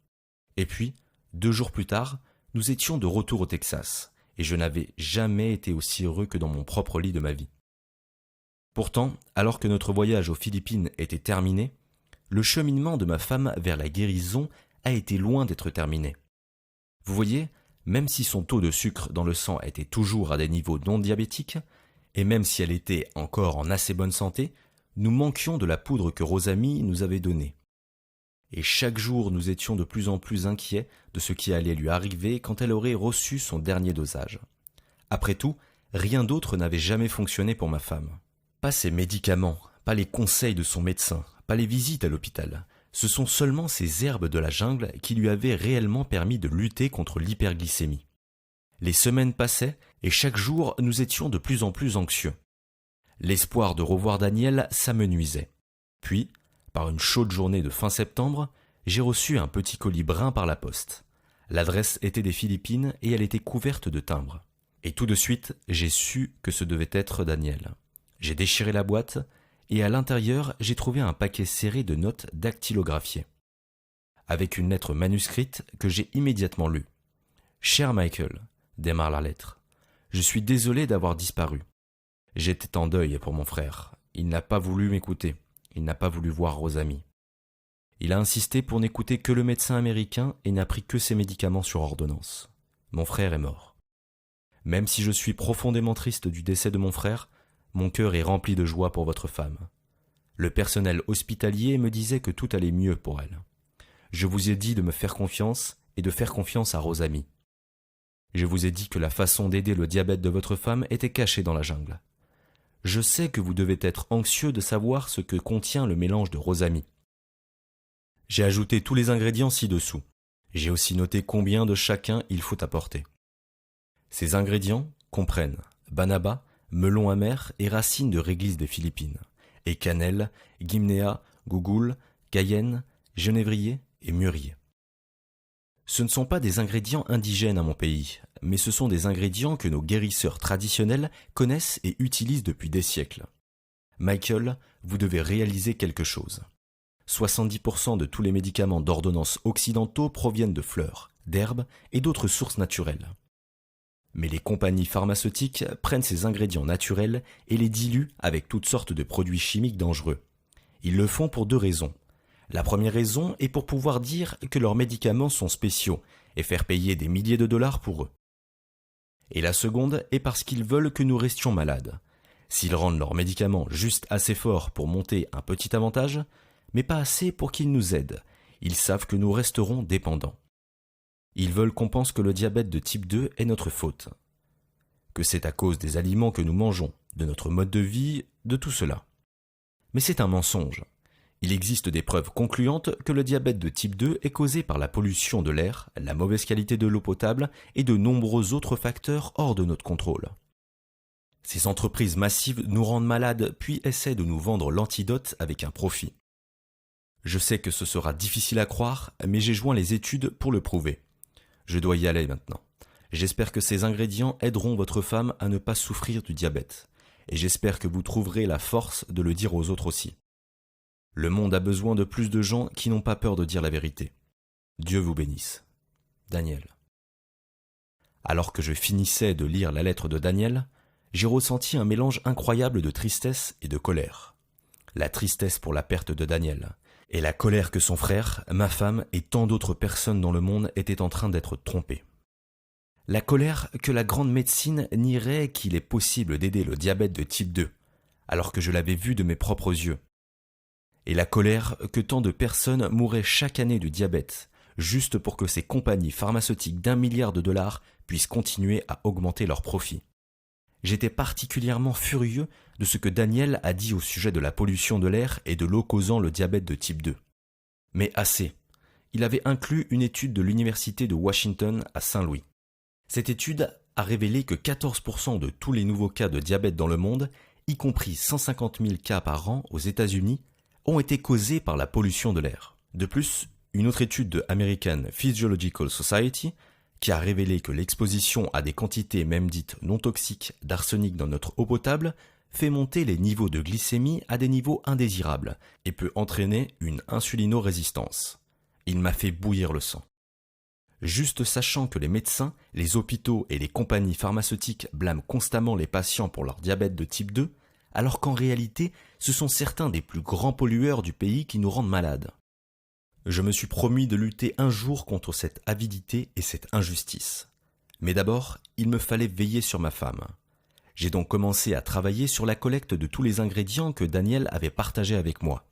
A: Et puis, 2 jours plus tard, nous étions de retour au Texas et je n'avais jamais été aussi heureux que dans mon propre lit de ma vie. Pourtant, alors que notre voyage aux Philippines était terminé, le cheminement de ma femme vers la guérison a été loin d'être terminé. Vous voyez, même si son taux de sucre dans le sang était toujours à des niveaux non diabétiques, et même si elle était encore en assez bonne santé, nous manquions de la poudre que Rosamy nous avait donnée. Et chaque jour nous étions de plus en plus inquiets de ce qui allait lui arriver quand elle aurait reçu son dernier dosage. Après tout, rien d'autre n'avait jamais fonctionné pour ma femme. Pas ses médicaments, pas les conseils de son médecin, pas les visites à l'hôpital. Ce sont seulement ces herbes de la jungle qui lui avaient réellement permis de lutter contre l'hyperglycémie. Les semaines passaient et chaque jour nous étions de plus en plus anxieux. L'espoir de revoir Daniel s'amenuisait. Puis, par une chaude journée de fin septembre, j'ai reçu un petit colis brun par la poste. L'adresse était des Philippines et elle était couverte de timbres. Et tout de suite, j'ai su que ce devait être Daniel. J'ai déchiré la boîte et à l'intérieur, j'ai trouvé un paquet serré de notes dactylographiées. Avec une lettre manuscrite que j'ai immédiatement lue. « Cher Michael, démarre la lettre. Je suis désolé d'avoir disparu. J'étais en deuil pour mon frère. Il n'a pas voulu m'écouter. Il n'a pas voulu voir Rosamy. Il a insisté pour n'écouter que le médecin américain et n'a pris que ses médicaments sur ordonnance. Mon frère est mort. Même si je suis profondément triste du décès de mon frère, mon cœur est rempli de joie pour votre femme. Le personnel hospitalier me disait que tout allait mieux pour elle. Je vous ai dit de me faire confiance et de faire confiance à Rosamy. Je vous ai dit que la façon d'aider le diabète de votre femme était cachée dans la jungle. Je sais que vous devez être anxieux de savoir ce que contient le mélange de Rosamy. J'ai ajouté tous les ingrédients ci-dessous. J'ai aussi noté combien de chacun il faut apporter. Ces ingrédients comprennent banaba, melon amer et racines de réglisse des Philippines, et cannelle, gymnéa, gougoule, cayenne, genévrier et mûrier. Ce ne sont pas des ingrédients indigènes à mon pays, mais ce sont des ingrédients que nos guérisseurs traditionnels connaissent et utilisent depuis des siècles. Michael, vous devez réaliser quelque chose. 70% de tous les médicaments d'ordonnance occidentaux proviennent de fleurs, d'herbes et d'autres sources naturelles. Mais les compagnies pharmaceutiques prennent ces ingrédients naturels et les diluent avec toutes sortes de produits chimiques dangereux. Ils le font pour deux raisons. La première raison est pour pouvoir dire que leurs médicaments sont spéciaux et faire payer des milliers de dollars pour eux. Et la seconde est parce qu'ils veulent que nous restions malades. S'ils rendent leurs médicaments juste assez forts pour monter un petit avantage, mais pas assez pour qu'ils nous aident, ils savent que nous resterons dépendants. Ils veulent qu'on pense que le diabète de type 2 est notre faute, que c'est à cause des aliments que nous mangeons, de notre mode de vie, de tout cela. Mais c'est un mensonge. Il existe des preuves concluantes que le diabète de type 2 est causé par la pollution de l'air, la mauvaise qualité de l'eau potable et de nombreux autres facteurs hors de notre contrôle. Ces entreprises massives nous rendent malades puis essaient de nous vendre l'antidote avec un profit. Je sais que ce sera difficile à croire, mais j'ai joint les études pour le prouver. Je dois y aller maintenant. J'espère que ces ingrédients aideront votre femme à ne pas souffrir du diabète, et j'espère que vous trouverez la force de le dire aux autres aussi. Le monde a besoin de plus de gens qui n'ont pas peur de dire la vérité. Dieu vous bénisse. Daniel. Alors que je finissais de lire la lettre de Daniel, j'ai ressenti un mélange incroyable de tristesse et de colère. La tristesse pour la perte de Daniel, et la colère que son frère, ma femme et tant d'autres personnes dans le monde étaient en train d'être trompés. La colère que la grande médecine nierait qu'il est possible d'aider le diabète de type 2, alors que je l'avais vu de mes propres yeux. Et la colère que tant de personnes mouraient chaque année du diabète, juste pour que ces compagnies pharmaceutiques d'1 milliard de dollars puissent continuer à augmenter leurs profits. J'étais particulièrement furieux de ce que Daniel a dit au sujet de la pollution de l'air et de l'eau causant le diabète de type 2. Mais assez. Il avait inclus une étude de l'Université de Washington à Saint-Louis. Cette étude a révélé que 14% de tous les nouveaux cas de diabète dans le monde, y compris 150 000 cas par an aux États-Unis, ont été causés par la pollution de l'air. De plus, une autre étude de American Physiological Society qui a révélé que l'exposition à des quantités même dites non toxiques d'arsenic dans notre eau potable fait monter les niveaux de glycémie à des niveaux indésirables et peut entraîner une insulinorésistance. Il m'a fait bouillir le sang. Juste sachant que les médecins, les hôpitaux et les compagnies pharmaceutiques blâment constamment les patients pour leur diabète de type 2, alors qu'en réalité, ce sont certains des plus grands pollueurs du pays qui nous rendent malades. Je me suis promis de lutter un jour contre cette avidité et cette injustice. Mais d'abord, il me fallait veiller sur ma femme. J'ai donc commencé à travailler sur la collecte de tous les ingrédients que Daniel avait partagés avec moi.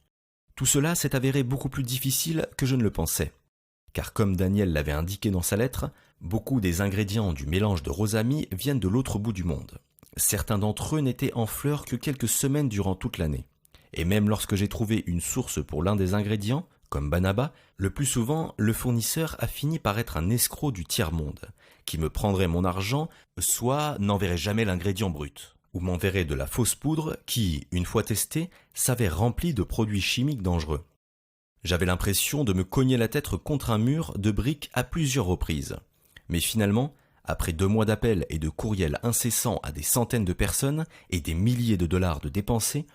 A: Tout cela s'est avéré beaucoup plus difficile que je ne le pensais. Car comme Daniel l'avait indiqué dans sa lettre, beaucoup des ingrédients du mélange de Rosamy viennent de l'autre bout du monde. Certains d'entre eux n'étaient en fleurs que quelques semaines durant toute l'année. Et même lorsque j'ai trouvé une source pour l'un des ingrédients, comme banaba, le plus souvent, le fournisseur a fini par être un escroc du tiers-monde, qui me prendrait mon argent, soit n'enverrait jamais l'ingrédient brut, ou m'enverrait de la fausse poudre qui, une fois testée, s'avère remplie de produits chimiques dangereux. J'avais l'impression de me cogner la tête contre un mur de briques à plusieurs reprises. Mais finalement, après 2 mois d'appels et de courriels incessants à des centaines de personnes et des milliers de dollars de dépensés,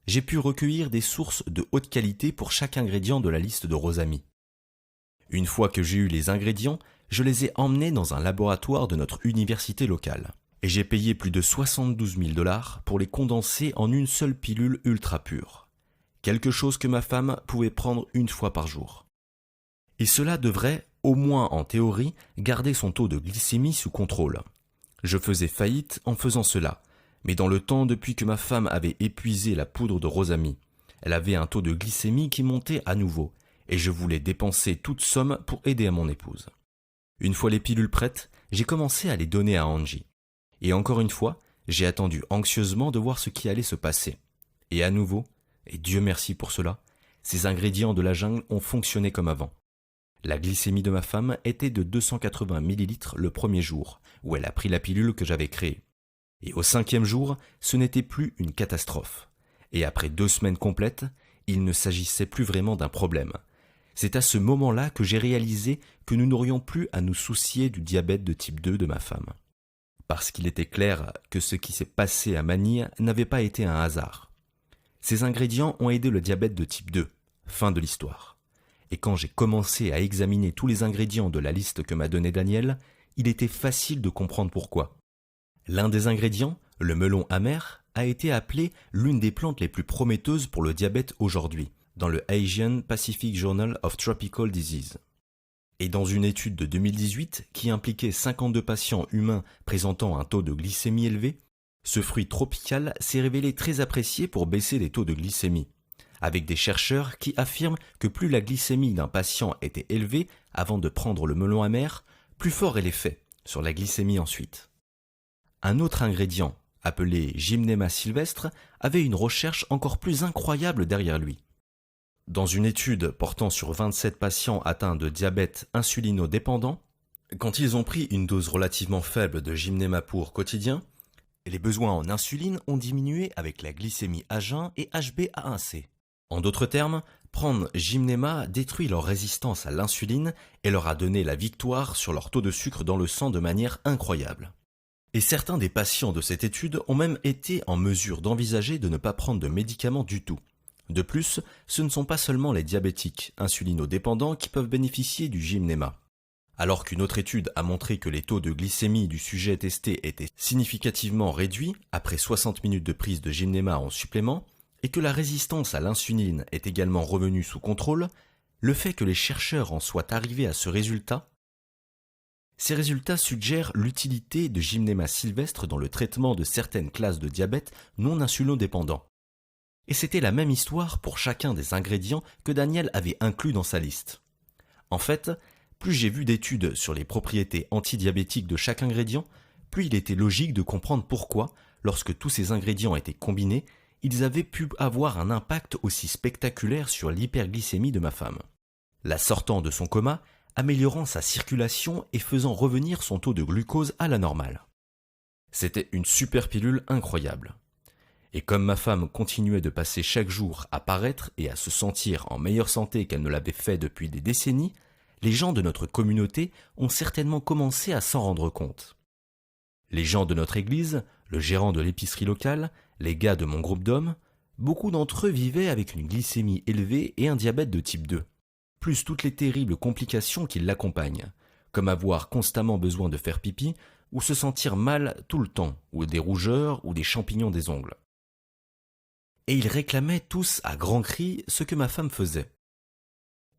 A: j'ai pu recueillir des sources de haute qualité pour chaque ingrédient de la liste de Rosamy. Une fois que j'ai eu les ingrédients, je les ai emmenés dans un laboratoire de notre université locale. Et j'ai payé plus de 72 000 $ pour les condenser en une seule pilule ultra pure. Quelque chose que ma femme pouvait prendre une fois par jour. Et cela devrait, au moins en théorie, garder son taux de glycémie sous contrôle. Je faisais faillite en faisant cela, mais dans le temps depuis que ma femme avait épuisé la poudre de Rosami, elle avait un taux de glycémie qui montait à nouveau, et je voulais dépenser toute somme pour aider à mon épouse. Une fois les pilules prêtes, j'ai commencé à les donner à Angie. Et encore une fois, j'ai attendu anxieusement de voir ce qui allait se passer. Et à nouveau, et Dieu merci pour cela, ces ingrédients de la jungle ont fonctionné comme avant. La glycémie de ma femme était de 280 ml le premier jour, où elle a pris la pilule que j'avais créée. Et au 5e jour, ce n'était plus une catastrophe. Et après 2 semaines complètes, il ne s'agissait plus vraiment d'un problème. C'est à ce moment-là que j'ai réalisé que nous n'aurions plus à nous soucier du diabète de type 2 de ma femme. Parce qu'il était clair que ce qui s'est passé à Manille n'avait pas été un hasard. Ces ingrédients ont aidé le diabète de type 2. Fin de l'histoire. Et quand j'ai commencé à examiner tous les ingrédients de la liste que m'a donnée Daniel, il était facile de comprendre pourquoi. L'un des ingrédients, le melon amer, a été appelé l'une des plantes les plus prometteuses pour le diabète aujourd'hui, dans le Asian Pacific Journal of Tropical Disease. Et dans une étude de 2018 qui impliquait 52 patients humains présentant un taux de glycémie élevé, ce fruit tropical s'est révélé très apprécié pour baisser les taux de glycémie, avec des chercheurs qui affirment que plus la glycémie d'un patient était élevée avant de prendre le melon amer, plus fort est l'effet sur la glycémie ensuite. Un autre ingrédient, appelé Gymnema sylvestre, avait une recherche encore plus incroyable derrière lui. Dans une étude portant sur 27 patients atteints de diabète insulino-dépendant, quand ils ont pris une dose relativement faible de Gymnema pour quotidien, les besoins en insuline ont diminué avec la glycémie à jeun et HbA1c. En d'autres termes, prendre Gymnema détruit leur résistance à l'insuline et leur a donné la victoire sur leur taux de sucre dans le sang de manière incroyable. Et certains des patients de cette étude ont même été en mesure d'envisager de ne pas prendre de médicaments du tout. De plus, ce ne sont pas seulement les diabétiques insulino-dépendants qui peuvent bénéficier du Gymnema. Alors qu'une autre étude a montré que les taux de glycémie du sujet testé étaient significativement réduits après 60 minutes de prise de Gymnema en supplément, et que la résistance à l'insuline est également revenue sous contrôle, le fait que les chercheurs en soient arrivés à ce résultat, ces résultats suggèrent l'utilité de Gymnema sylvestre dans le traitement de certaines classes de diabète non insulino-dépendants. Et c'était la même histoire pour chacun des ingrédients que Daniel avait inclus dans sa liste. En fait, plus j'ai vu d'études sur les propriétés antidiabétiques de chaque ingrédient, plus il était logique de comprendre pourquoi, lorsque tous ces ingrédients étaient combinés, ils avaient pu avoir un impact aussi spectaculaire sur l'hyperglycémie de ma femme. La sortant de son coma, améliorant sa circulation et faisant revenir son taux de glucose à la normale. C'était une super pilule incroyable. Et comme ma femme continuait de passer chaque jour à paraître et à se sentir en meilleure santé qu'elle ne l'avait fait depuis des décennies, les gens de notre communauté ont certainement commencé à s'en rendre compte. Les gens de notre église, le gérant de l'épicerie locale, les gars de mon groupe d'hommes, beaucoup d'entre eux vivaient avec une glycémie élevée et un diabète de type 2, plus toutes les terribles complications qui l'accompagnent, comme avoir constamment besoin de faire pipi ou se sentir mal tout le temps, ou des rougeurs ou des champignons des ongles. Et ils réclamaient tous à grands cris ce que ma femme faisait.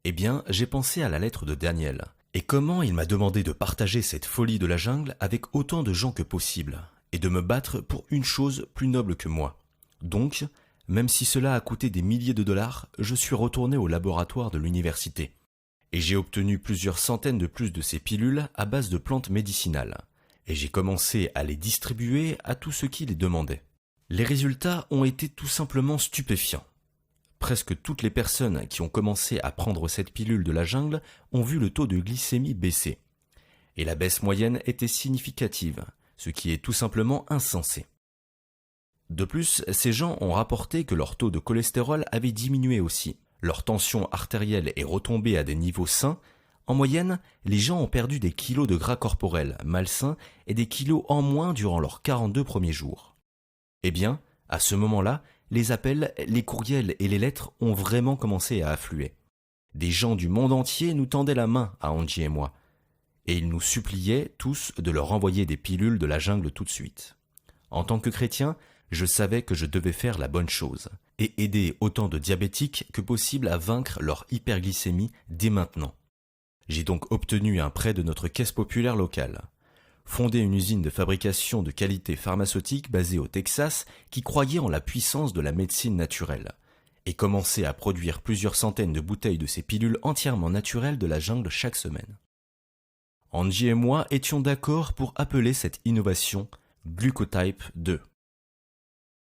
A: Eh bien, j'ai pensé à la lettre de Daniel, et comment il m'a demandé de partager cette folie de la jungle avec autant de gens que possible, et de me battre pour une chose plus noble que moi. Donc, même si cela a coûté des milliers de dollars, je suis retourné au laboratoire de l'université. Et j'ai obtenu plusieurs centaines de plus de ces pilules à base de plantes médicinales. Et j'ai commencé à les distribuer à tous ceux qui les demandaient. Les résultats ont été tout simplement stupéfiants. Presque toutes les personnes qui ont commencé à prendre cette pilule de la jungle ont vu le taux de glycémie baisser. Et la baisse moyenne était significative, ce qui est tout simplement insensé. De plus, ces gens ont rapporté que leur taux de cholestérol avait diminué aussi. Leur tension artérielle est retombée à des niveaux sains. En moyenne, les gens ont perdu des kilos de gras corporel malsains et des kilos en moins durant leurs 42 premiers jours. Eh bien, à ce moment-là, les appels, les courriels et les lettres ont vraiment commencé à affluer. Des gens du monde entier nous tendaient la main à Angie et moi. et ils nous suppliaient tous de leur envoyer des pilules de la jungle tout de suite. En tant que chrétien, je savais que je devais faire la bonne chose et aider autant de diabétiques que possible à vaincre leur hyperglycémie dès maintenant. J'ai donc obtenu un prêt de notre caisse populaire locale, fondé une usine de fabrication de qualité pharmaceutique basée au Texas qui croyait en la puissance de la médecine naturelle, et commencé à produire plusieurs centaines de bouteilles de ces pilules entièrement naturelles de la jungle chaque semaine. Angie et moi étions d'accord pour appeler cette innovation Glucotype 2.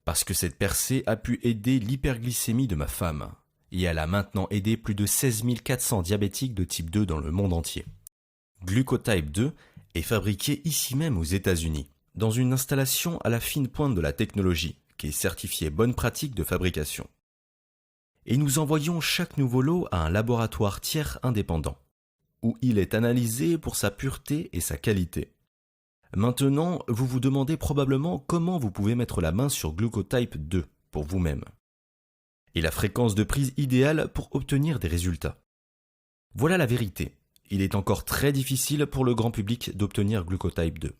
A: Parce que cette percée a pu aider l'hyperglycémie de ma femme, et elle a maintenant aidé plus de 16 400 diabétiques de type 2 dans le monde entier. Glucotype 2 est fabriqué ici même aux États-Unis, dans une installation à la fine pointe de la technologie, qui est certifiée bonne pratique de fabrication. Et nous envoyons chaque nouveau lot à un laboratoire tiers indépendant, où il est analysé pour sa pureté et sa qualité. Maintenant, vous vous demandez probablement comment vous pouvez mettre la main sur Glucotype 2 pour vous-même, et la fréquence de prise idéale pour obtenir des résultats. Voilà la vérité. Il est encore très difficile pour le grand public d'obtenir Glucotype 2.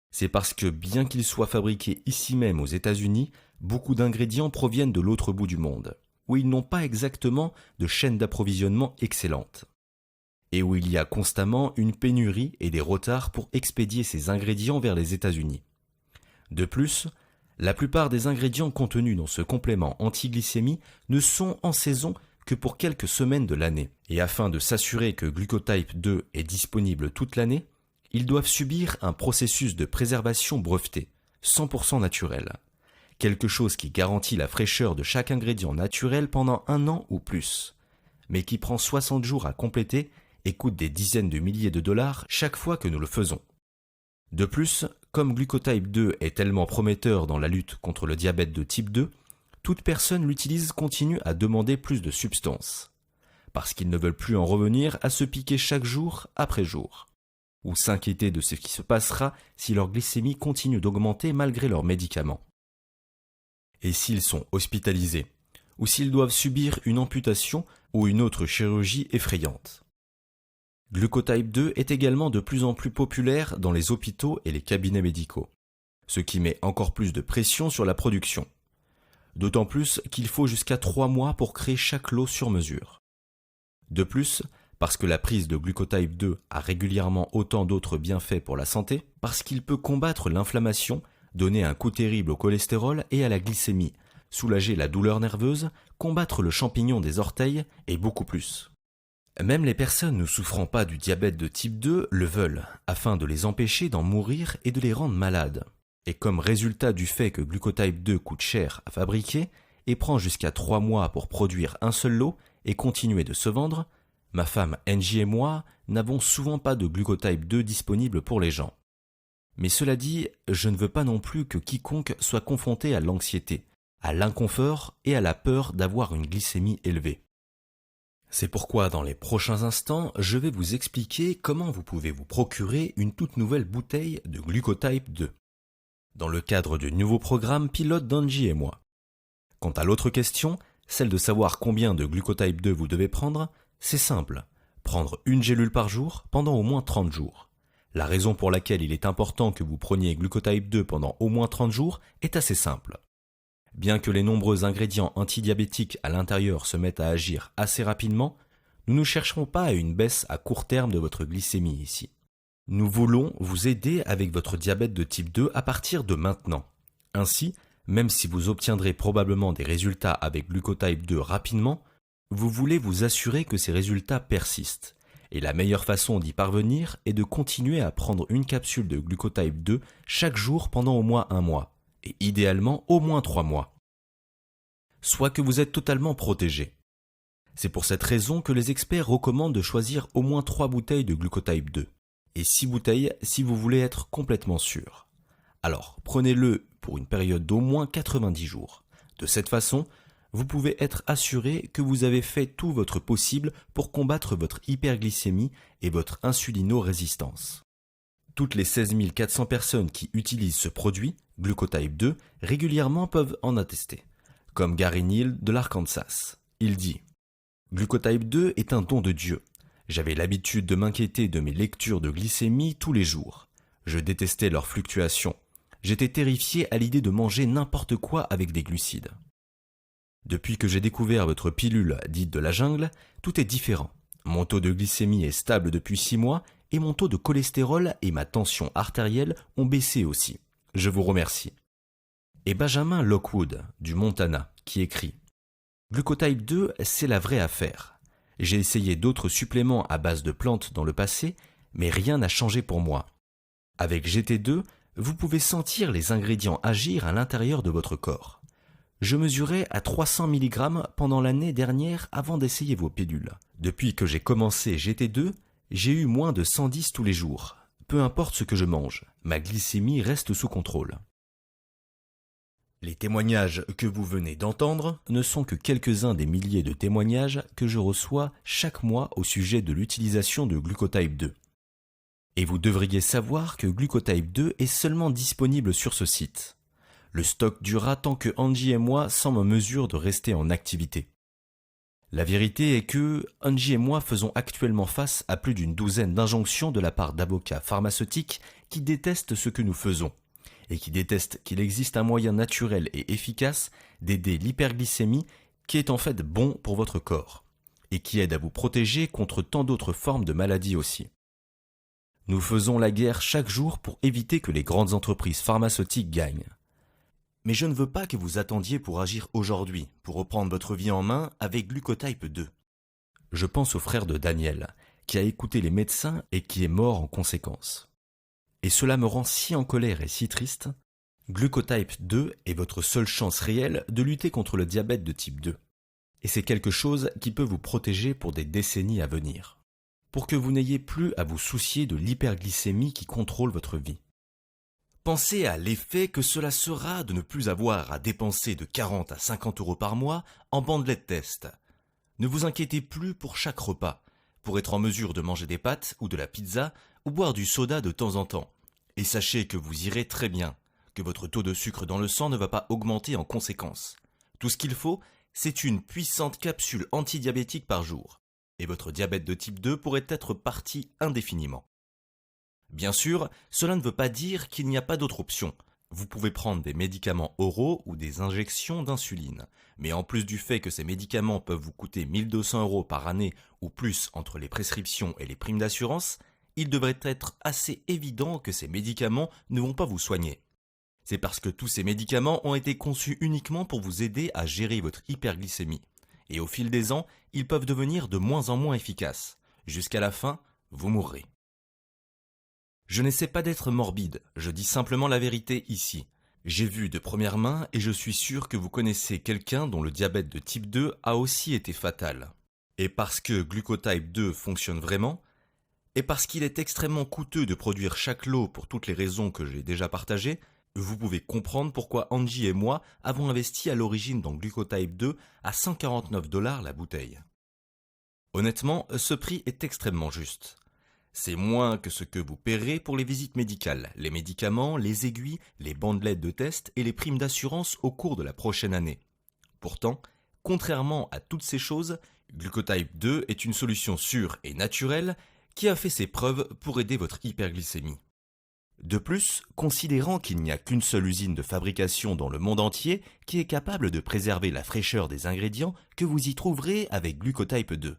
A: C'est parce que bien qu'il soit fabriqué ici même aux États-Unis, beaucoup d'ingrédients proviennent de l'autre bout du monde, où ils n'ont pas exactement de chaîne d'approvisionnement excellente, et où il y a constamment une pénurie et des retards pour expédier ces ingrédients vers les États-Unis. De plus, la plupart des ingrédients contenus dans ce complément anti-glycémie ne sont en saison que pour quelques semaines de l'année. Et afin de s'assurer que Glucotype 2 est disponible toute l'année, ils doivent subir un processus de préservation breveté, 100% naturel. Quelque chose qui garantit la fraîcheur de chaque ingrédient naturel pendant 1 an ou plus, mais qui prend 60 jours à compléter et coûte des dizaines de milliers de dollars chaque fois que nous le faisons. De plus, comme Glucotype 2 est tellement prometteur dans la lutte contre le diabète de type 2, toute personne l'utilise continue à demander plus de substances, parce qu'ils ne veulent plus en revenir à se piquer chaque jour après jour, ou s'inquiéter de ce qui se passera si leur glycémie continue d'augmenter malgré leurs médicaments. Et s'ils sont hospitalisés, ou s'ils doivent subir une amputation ou une autre chirurgie effrayante. Glucotype 2 est également de plus en plus populaire dans les hôpitaux et les cabinets médicaux, ce qui met encore plus de pression sur la production. D'autant plus qu'il faut jusqu'à 3 mois pour créer chaque lot sur mesure. De plus, parce que la prise de Glucotype 2 a régulièrement autant d'autres bienfaits pour la santé, parce qu'il peut combattre l'inflammation, donner un coup terrible au cholestérol et à la glycémie, soulager la douleur nerveuse, combattre le champignon des orteils et beaucoup plus. Même les personnes ne souffrant pas du diabète de type 2 le veulent, afin de les empêcher d'en mourir et de les rendre malades. Et comme résultat du fait que Glucotype 2 coûte cher à fabriquer et prend jusqu'à 3 mois pour produire un seul lot et continuer de se vendre, ma femme Angie et moi n'avons souvent pas de Glucotype 2 disponible pour les gens. Mais cela dit, je ne veux pas non plus que quiconque soit confronté à l'anxiété, à l'inconfort et à la peur d'avoir une glycémie élevée. C'est pourquoi dans les prochains instants, je vais vous expliquer comment vous pouvez vous procurer une toute nouvelle bouteille de Glucotype 2. Dans le cadre du nouveau programme pilote d'Angie et moi. Quant à l'autre question, celle de savoir combien de Glucotype 2 vous devez prendre, c'est simple. Prendre une gélule par jour pendant au moins 30 jours. La raison pour laquelle il est important que vous preniez Glucotype 2 pendant au moins 30 jours est assez simple. Bien que les nombreux ingrédients antidiabétiques à l'intérieur se mettent à agir assez rapidement, nous ne chercherons pas à une baisse à court terme de votre glycémie ici. Nous voulons vous aider avec votre diabète de type 2 à partir de maintenant. Ainsi, même si vous obtiendrez probablement des résultats avec Glucotype 2 rapidement, vous voulez vous assurer que ces résultats persistent. Et la meilleure façon d'y parvenir est de continuer à prendre une capsule de Glucotype 2 chaque jour pendant au moins 1 mois, et idéalement au moins 3 mois. Soit que vous êtes totalement protégé. C'est pour cette raison que les experts recommandent de choisir au moins 3 bouteilles de Glucotype 2, et 6 bouteilles si vous voulez être complètement sûr. Alors, prenez-le pour une période d'au moins 90 jours. De cette façon, vous pouvez être assuré que vous avez fait tout votre possible pour combattre votre hyperglycémie et votre insulinorésistance. Toutes les 16 400 personnes qui utilisent ce produit, Glucotype 2, régulièrement peuvent en attester. Comme Gary Neal de l'Arkansas. Il dit « Glucotype 2 est un don de Dieu. J'avais l'habitude de m'inquiéter de mes lectures de glycémie tous les jours. Je détestais leurs fluctuations. J'étais terrifié à l'idée de manger n'importe quoi avec des glucides. Depuis que j'ai découvert votre pilule dite de la jungle, tout est différent. Mon taux de glycémie est stable depuis 6 mois et mon taux de cholestérol et ma tension artérielle ont baissé aussi. Je vous remercie. Et Benjamin Lockwood, du Montana, qui écrit « Glucotype 2, c'est la vraie affaire. J'ai essayé d'autres suppléments à base de plantes dans le passé, mais rien n'a changé pour moi. Avec GT2, vous pouvez sentir les ingrédients agir à l'intérieur de votre corps. Je mesurais à 300 mg pendant l'année dernière avant d'essayer vos pilules. Depuis que j'ai commencé GT2, j'ai eu moins de 110 tous les jours. Peu importe ce que je mange, ma glycémie reste sous contrôle. » Les témoignages que vous venez d'entendre ne sont que quelques-uns des milliers de témoignages que je reçois chaque mois au sujet de l'utilisation de Glucotype 2. Et vous devriez savoir que Glucotype 2 est seulement disponible sur ce site. Le stock durera tant que Angie et moi sommes en mesure de rester en activité. La vérité est que Angie et moi faisons actuellement face à plus d'une douzaine d'injonctions de la part d'avocats pharmaceutiques qui détestent ce que nous faisons et qui détestent qu'il existe un moyen naturel et efficace d'aider l'hyperglycémie qui est en fait bon pour votre corps et qui aide à vous protéger contre tant d'autres formes de maladies aussi. Nous faisons la guerre chaque jour pour éviter que les grandes entreprises pharmaceutiques gagnent. Mais je ne veux pas que vous attendiez pour agir aujourd'hui, pour reprendre votre vie en main avec Glucotype 2. Je pense au frère de Daniel, qui a écouté les médecins et qui est mort en conséquence. Et cela me rend si en colère et si triste. Glucotype 2 est votre seule chance réelle de lutter contre le diabète de type 2. Et c'est quelque chose qui peut vous protéger pour des décennies à venir. Pour que vous n'ayez plus à vous soucier de l'hyperglycémie qui contrôle votre vie. Pensez à l'effet que cela sera de ne plus avoir à dépenser de 40 à 50 € par mois en bandelettes test. Ne vous inquiétez plus pour chaque repas, pour être en mesure de manger des pâtes ou de la pizza ou boire du soda de temps en temps. Et sachez que vous irez très bien, que votre taux de sucre dans le sang ne va pas augmenter en conséquence. Tout ce qu'il faut, c'est une puissante capsule antidiabétique par jour. Et votre diabète de type 2 pourrait être parti indéfiniment. Bien sûr, cela ne veut pas dire qu'il n'y a pas d'autre option. Vous pouvez prendre des médicaments oraux ou des injections d'insuline. Mais en plus du fait que ces médicaments peuvent vous coûter 1 200 € par année ou plus entre les prescriptions et les primes d'assurance, il devrait être assez évident que ces médicaments ne vont pas vous soigner. C'est parce que tous ces médicaments ont été conçus uniquement pour vous aider à gérer votre hyperglycémie. Et au fil des ans, ils peuvent devenir de moins en moins efficaces. Jusqu'à la fin, vous mourrez. Je n'essaie pas d'être morbide, je dis simplement la vérité ici. J'ai vu de première main et je suis sûr que vous connaissez quelqu'un dont le diabète de type 2 a aussi été fatal. Et parce que Glucotype 2 fonctionne vraiment, et parce qu'il est extrêmement coûteux de produire chaque lot pour toutes les raisons que j'ai déjà partagées, vous pouvez comprendre pourquoi Angie et moi avons investi à l'origine dans Glucotype 2 à 149 $ la bouteille. Honnêtement, ce prix est extrêmement juste. C'est moins que ce que vous paierez pour les visites médicales, les médicaments, les aiguilles, les bandelettes de test et les primes d'assurance au cours de la prochaine année. Pourtant, contrairement à toutes ces choses, Glucotype 2 est une solution sûre et naturelle qui a fait ses preuves pour aider votre hyperglycémie. De plus, considérant qu'il n'y a qu'une seule usine de fabrication dans le monde entier qui est capable de préserver la fraîcheur des ingrédients que vous y trouverez avec Glucotype 2,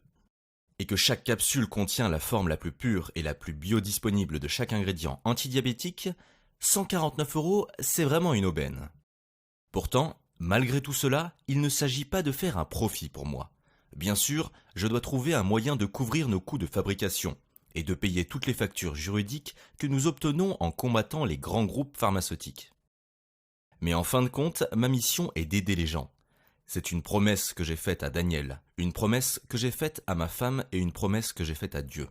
A: et que chaque capsule contient la forme la plus pure et la plus biodisponible de chaque ingrédient antidiabétique, 149 €, c'est vraiment une aubaine. Pourtant, malgré tout cela, il ne s'agit pas de faire un profit pour moi. Bien sûr, je dois trouver un moyen de couvrir nos coûts de fabrication et de payer toutes les factures juridiques que nous obtenons en combattant les grands groupes pharmaceutiques. Mais en fin de compte, ma mission est d'aider les gens. C'est une promesse que j'ai faite à Daniel, une promesse que j'ai faite à ma femme et une promesse que j'ai faite à Dieu.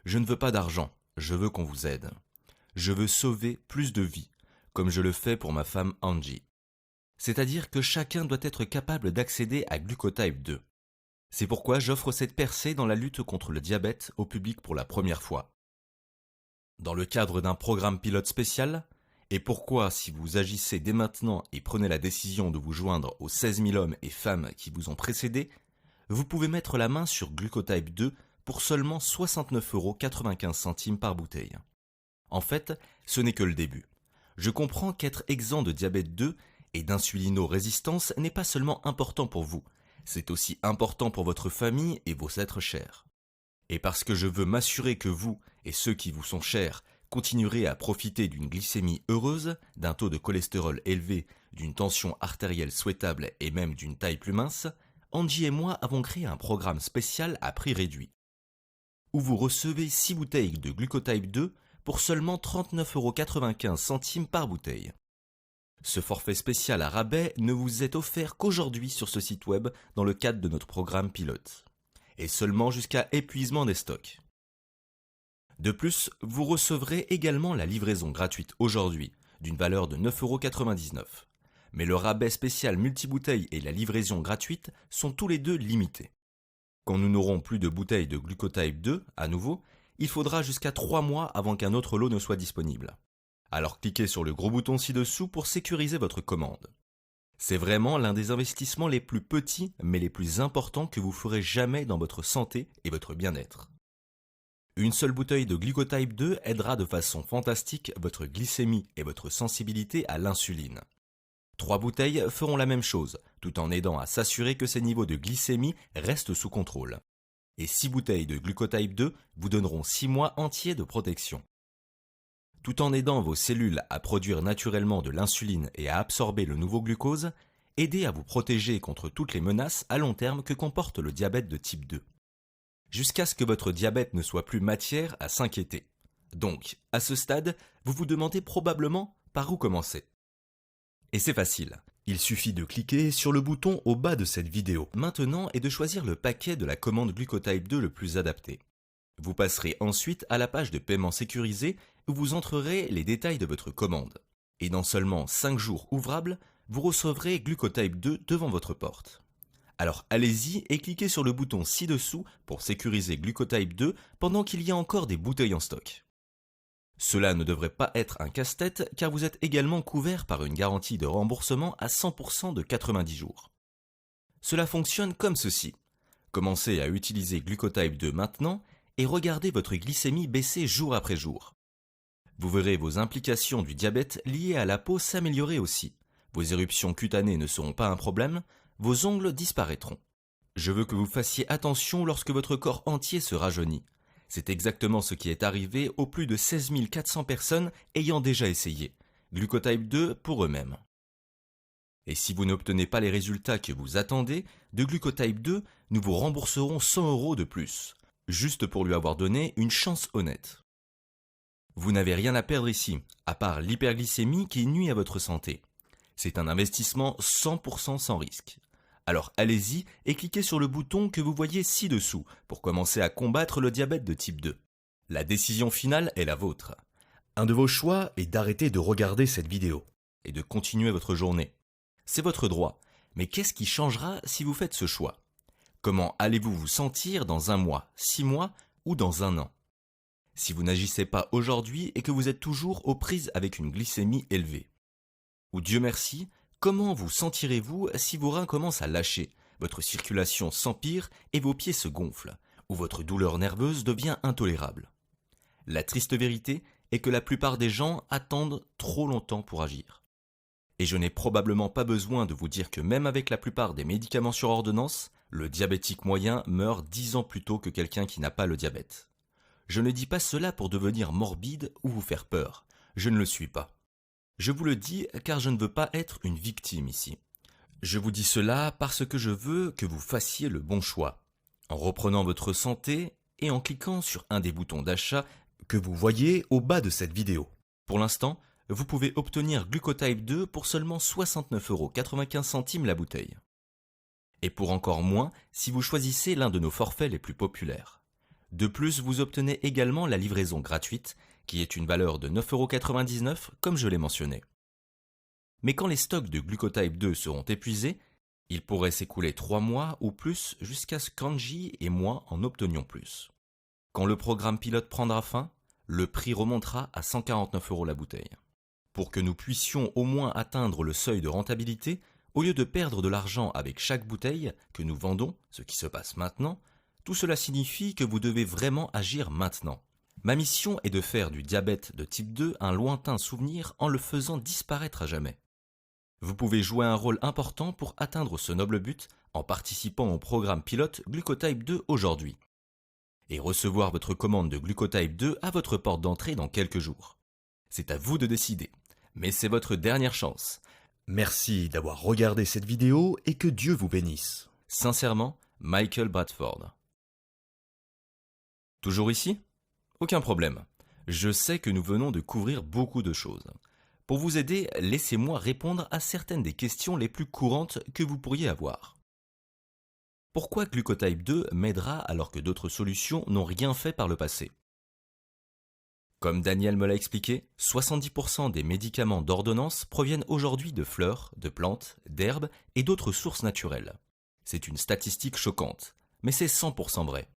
A: Je ne veux pas d'argent, je veux qu'on vous aide. Je veux sauver plus de vies, comme je le fais pour ma femme Angie. C'est-à-dire que chacun doit être capable d'accéder à Glucotype 2. C'est pourquoi j'offre cette percée dans la lutte contre le diabète au public pour la première fois. Dans le cadre d'un programme pilote spécial, et pourquoi, si vous agissez dès maintenant et prenez la décision de vous joindre aux 16 000 hommes et femmes qui vous ont précédé, vous pouvez mettre la main sur Glucotype 2
B: pour seulement 69,95 € par bouteille. En fait, ce n'est que le début. Je comprends qu'être exempt de diabète 2 et d'insulino-résistance n'est pas seulement important pour vous, c'est aussi important pour votre famille et vos êtres chers. Et parce que je veux m'assurer que vous et ceux qui vous sont chers continuerez à profiter d'une glycémie heureuse, d'un taux de cholestérol élevé, d'une tension artérielle souhaitable et même d'une taille plus mince, Angie et moi avons créé un programme spécial à prix réduit, où vous recevez 6 bouteilles de Glucotype 2 pour seulement 39,95 € par bouteille. Ce forfait spécial à rabais ne vous est offert qu'aujourd'hui sur ce site web dans le cadre de notre programme pilote, et seulement jusqu'à épuisement des stocks. De plus, vous recevrez également la livraison gratuite aujourd'hui, d'une valeur de 9,99 €. Mais le rabais spécial multibouteille et la livraison gratuite sont tous les deux limités. Quand nous n'aurons plus de bouteilles de Glucotype 2, à nouveau, il faudra jusqu'à 3 mois avant qu'un autre lot ne soit disponible. Alors cliquez sur le gros bouton ci-dessous pour sécuriser votre commande. C'est vraiment l'un des investissements les plus petits mais les plus importants que vous ferez jamais dans votre santé et votre bien-être. Une seule bouteille de Glucotype 2 aidera de façon fantastique votre glycémie et votre sensibilité à l'insuline. 3 bouteilles feront la même chose, tout en aidant à s'assurer que ces niveaux de glycémie restent sous contrôle. Et 6 bouteilles de Glucotype 2 vous donneront 6 mois entiers de protection. Tout en aidant vos cellules à produire naturellement de l'insuline et à absorber le nouveau glucose, aidez à vous protéger contre toutes les menaces à long terme que comporte le diabète de type 2. Jusqu'à ce que votre diabète ne soit plus matière à s'inquiéter. Donc, à ce stade, vous vous demandez probablement par où commencer. Et c'est facile. Il suffit de cliquer sur le bouton au bas de cette vidéo maintenant et de choisir le paquet de la commande Glucotype 2 le plus adapté. Vous passerez ensuite à la page de paiement sécurisé où vous entrerez les détails de votre commande. Et dans seulement 5 jours ouvrables, vous recevrez Glucotype 2 devant votre porte. Alors allez-y et cliquez sur le bouton ci-dessous pour sécuriser Glucotype 2 pendant qu'il y a encore des bouteilles en stock. Cela ne devrait pas être un casse-tête car vous êtes également couvert par une garantie de remboursement à 100% de 90 jours. Cela fonctionne comme ceci. Commencez à utiliser Glucotype 2 maintenant et regardez votre glycémie baisser jour après jour. Vous verrez vos implications du diabète liées à la peau s'améliorer aussi. Vos éruptions cutanées ne seront pas un problème, vos ongles disparaîtront. Je veux que vous fassiez attention lorsque votre corps entier se rajeunit. C'est exactement ce qui est arrivé aux plus de 16 400 personnes ayant déjà essayé. Glucotype 2 pour eux-mêmes. Et si vous n'obtenez pas les résultats que vous attendez, de Glucotype 2, nous vous rembourserons 100 € de plus, juste pour lui avoir donné une chance honnête. Vous n'avez rien à perdre ici, à part l'hyperglycémie qui nuit à votre santé. C'est un investissement 100% sans risque. Alors allez-y et cliquez sur le bouton que vous voyez ci-dessous pour commencer à combattre le diabète de type 2. La décision finale est la vôtre. Un de vos choix est d'arrêter de regarder cette vidéo et de continuer votre journée. C'est votre droit, mais qu'est-ce qui changera si vous faites ce choix? Comment allez-vous vous sentir dans 1 mois, 6 mois ou dans 1 an? Si vous n'agissez pas aujourd'hui et que vous êtes toujours aux prises avec une glycémie élevée. Ou Dieu merci, comment vous sentirez-vous si vos reins commencent à lâcher, votre circulation s'empire et vos pieds se gonflent, ou votre douleur nerveuse devient intolérable? La triste vérité est que la plupart des gens attendent trop longtemps pour agir. Et je n'ai probablement pas besoin de vous dire que même avec la plupart des médicaments sur ordonnance, le diabétique moyen meurt 10 ans plus tôt que quelqu'un qui n'a pas le diabète. Je ne dis pas cela pour devenir morbide ou vous faire peur. Je ne le suis pas. Je vous le dis car je ne veux pas être une victime ici. Je vous dis cela parce que je veux que vous fassiez le bon choix, en reprenant votre santé et en cliquant sur un des boutons d'achat que vous voyez au bas de cette vidéo. Pour l'instant, vous pouvez obtenir Glucotype 2 pour seulement 69,95 € la bouteille. Et pour encore moins si vous choisissez l'un de nos forfaits les plus populaires. De plus, vous obtenez également la livraison gratuite, qui est une valeur de 9,99 € comme je l'ai mentionné. Mais quand les stocks de Glucotype 2 seront épuisés, il pourrait s'écouler 3 mois ou plus jusqu'à ce qu'Angie et moi en obtenions plus. Quand le programme pilote prendra fin, le prix remontera à 149 € la bouteille. Pour que nous puissions au moins atteindre le seuil de rentabilité, au lieu de perdre de l'argent avec chaque bouteille que nous vendons, ce qui se passe maintenant, Tout cela signifie que vous devez vraiment agir maintenant. Ma mission est de faire du diabète de type 2 un lointain souvenir en le faisant disparaître à jamais. Vous pouvez jouer un rôle important pour atteindre ce noble but en participant au programme pilote Glucotype 2 aujourd'hui. Et recevoir votre commande de Glucotype 2 à votre porte d'entrée dans quelques jours. C'est à vous de décider, mais c'est votre dernière chance.
A: Merci d'avoir regardé cette vidéo et que Dieu vous bénisse.
B: Sincèrement, Michael Bradford. Toujours ici ? Aucun problème. Je sais que nous venons de couvrir beaucoup de choses. Pour vous aider, laissez-moi répondre à certaines des questions les plus courantes que vous pourriez avoir. Pourquoi Glucotype 2 m'aidera alors que d'autres solutions n'ont rien fait par le passé ? Comme Daniel me l'a expliqué, 70% des médicaments d'ordonnance proviennent aujourd'hui de fleurs, de plantes, d'herbes et d'autres sources naturelles. C'est une statistique choquante, mais c'est 100% vrai.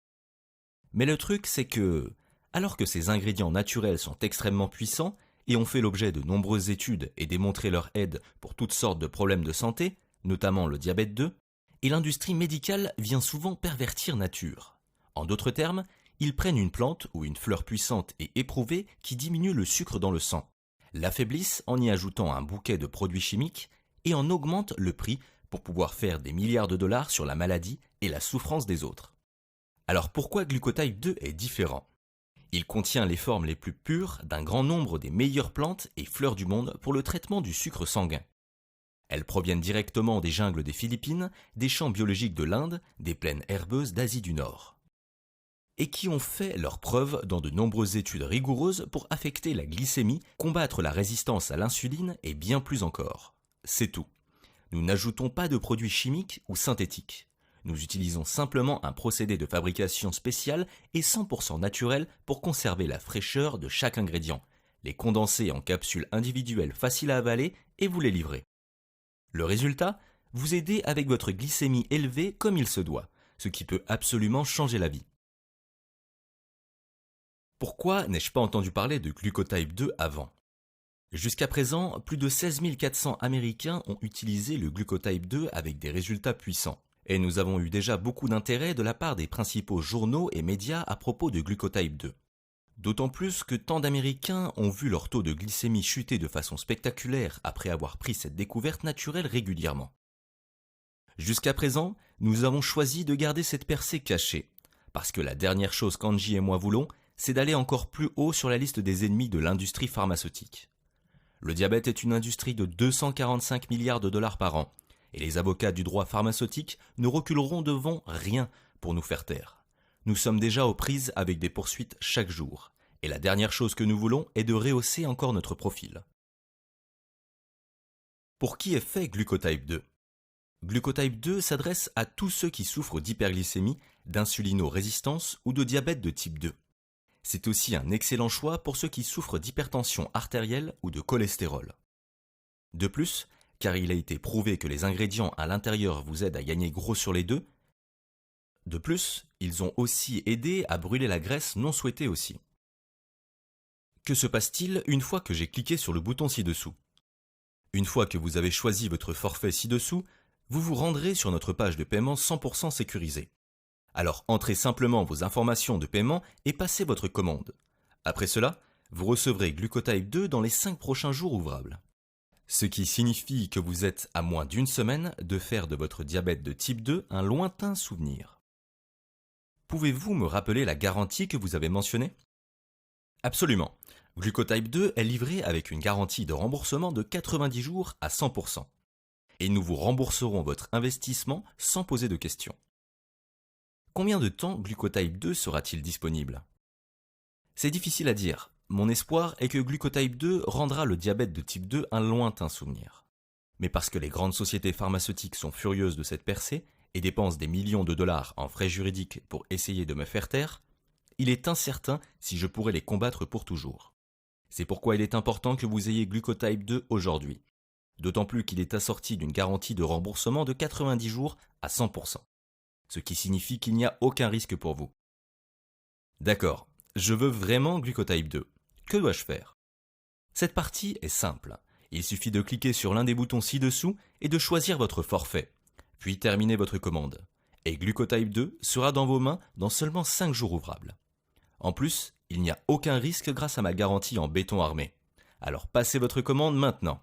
B: Mais le truc, c'est que, alors que ces ingrédients naturels sont extrêmement puissants et ont fait l'objet de nombreuses études et démontré leur aide pour toutes sortes de problèmes de santé, notamment le diabète 2, et l'industrie médicale vient souvent pervertir nature. En d'autres termes, ils prennent une plante ou une fleur puissante et éprouvée qui diminue le sucre dans le sang, l'affaiblissent en y ajoutant un bouquet de produits chimiques et en augmentent le prix pour pouvoir faire des milliards de dollars sur la maladie et la souffrance des autres. Alors pourquoi Glucotype 2 est différent ? Il contient les formes les plus pures d'un grand nombre des meilleures plantes et fleurs du monde pour le traitement du sucre sanguin. Elles proviennent directement des jungles des Philippines, des champs biologiques de l'Inde, des plaines herbeuses d'Asie du Nord. Et qui ont fait leurs preuves dans de nombreuses études rigoureuses pour affecter la glycémie, combattre la résistance à l'insuline et bien plus encore. C'est tout. Nous n'ajoutons pas de produits chimiques ou synthétiques. Nous utilisons simplement un procédé de fabrication spécial et 100% naturel pour conserver la fraîcheur de chaque ingrédient, les condenser en capsules individuelles faciles à avaler et vous les livrer. Le résultat ? Vous aider avec votre glycémie élevée comme il se doit, ce qui peut absolument changer la vie. Pourquoi n'ai-je pas entendu parler de Glucotype 2 avant ? Jusqu'à présent, plus de 16 400 Américains ont utilisé le Glucotype 2 avec des résultats puissants. Et nous avons eu déjà beaucoup d'intérêt de la part des principaux journaux et médias à propos de Glucotype 2. D'autant plus que tant d'Américains ont vu leur taux de glycémie chuter de façon spectaculaire après avoir pris cette découverte naturelle régulièrement. Jusqu'à présent, nous avons choisi de garder cette percée cachée, parce que la dernière chose qu'Angie et moi voulons, c'est d'aller encore plus haut sur la liste des ennemis de l'industrie pharmaceutique. Le diabète est une industrie de 245 milliards de dollars par an, et les avocats du droit pharmaceutique ne reculeront devant rien pour nous faire taire. Nous sommes déjà aux prises avec des poursuites chaque jour, et la dernière chose que nous voulons est de rehausser encore notre profil. Pour qui est fait Glucotype 2 ? Glucotype 2 s'adresse à tous ceux qui souffrent d'hyperglycémie, d'insulino-résistance ou de diabète de type 2. C'est aussi un excellent choix pour ceux qui souffrent d'hypertension artérielle ou de cholestérol. De plus, car il a été prouvé que les ingrédients à l'intérieur vous aident à gagner gros sur les deux, de plus, ils ont aussi aidé à brûler la graisse non souhaitée aussi. Que se passe-t-il une fois que j'ai cliqué sur le bouton ci-dessous ? Une fois que vous avez choisi votre forfait ci-dessous, vous vous rendrez sur notre page de paiement 100% sécurisée. Alors entrez simplement vos informations de paiement et passez votre commande. Après cela, vous recevrez Glucotype 2 dans les 5 prochains jours ouvrables. Ce qui signifie que vous êtes à moins d'une semaine de faire de votre diabète de type 2 un lointain souvenir. Pouvez-vous me rappeler la garantie que vous avez mentionnée ? Absolument. Glucotype 2 est livré avec une garantie de remboursement de 90 jours à 100%. Et nous vous rembourserons votre investissement sans poser de questions. Combien de temps Glucotype 2 sera-t-il disponible ? C'est difficile à dire. Mon espoir est que Glucotype 2 rendra le diabète de type 2 un lointain souvenir. Mais parce que les grandes sociétés pharmaceutiques sont furieuses de cette percée et dépensent des millions de dollars en frais juridiques pour essayer de me faire taire, il est incertain si je pourrai les combattre pour toujours. C'est pourquoi il est important que vous ayez Glucotype 2 aujourd'hui. D'autant plus qu'il est assorti d'une garantie de remboursement de 90 jours à 100%. Ce qui signifie qu'il n'y a aucun risque pour vous. D'accord, je veux vraiment Glucotype 2. Que dois-je faire ? Cette partie est simple. Il suffit de cliquer sur l'un des boutons ci-dessous et de choisir votre forfait, puis terminer votre commande. et Glucotype 2 sera dans vos mains dans seulement 5 jours ouvrables. En plus, il n'y a aucun risque grâce à ma garantie en béton armé. Alors passez votre commande maintenant.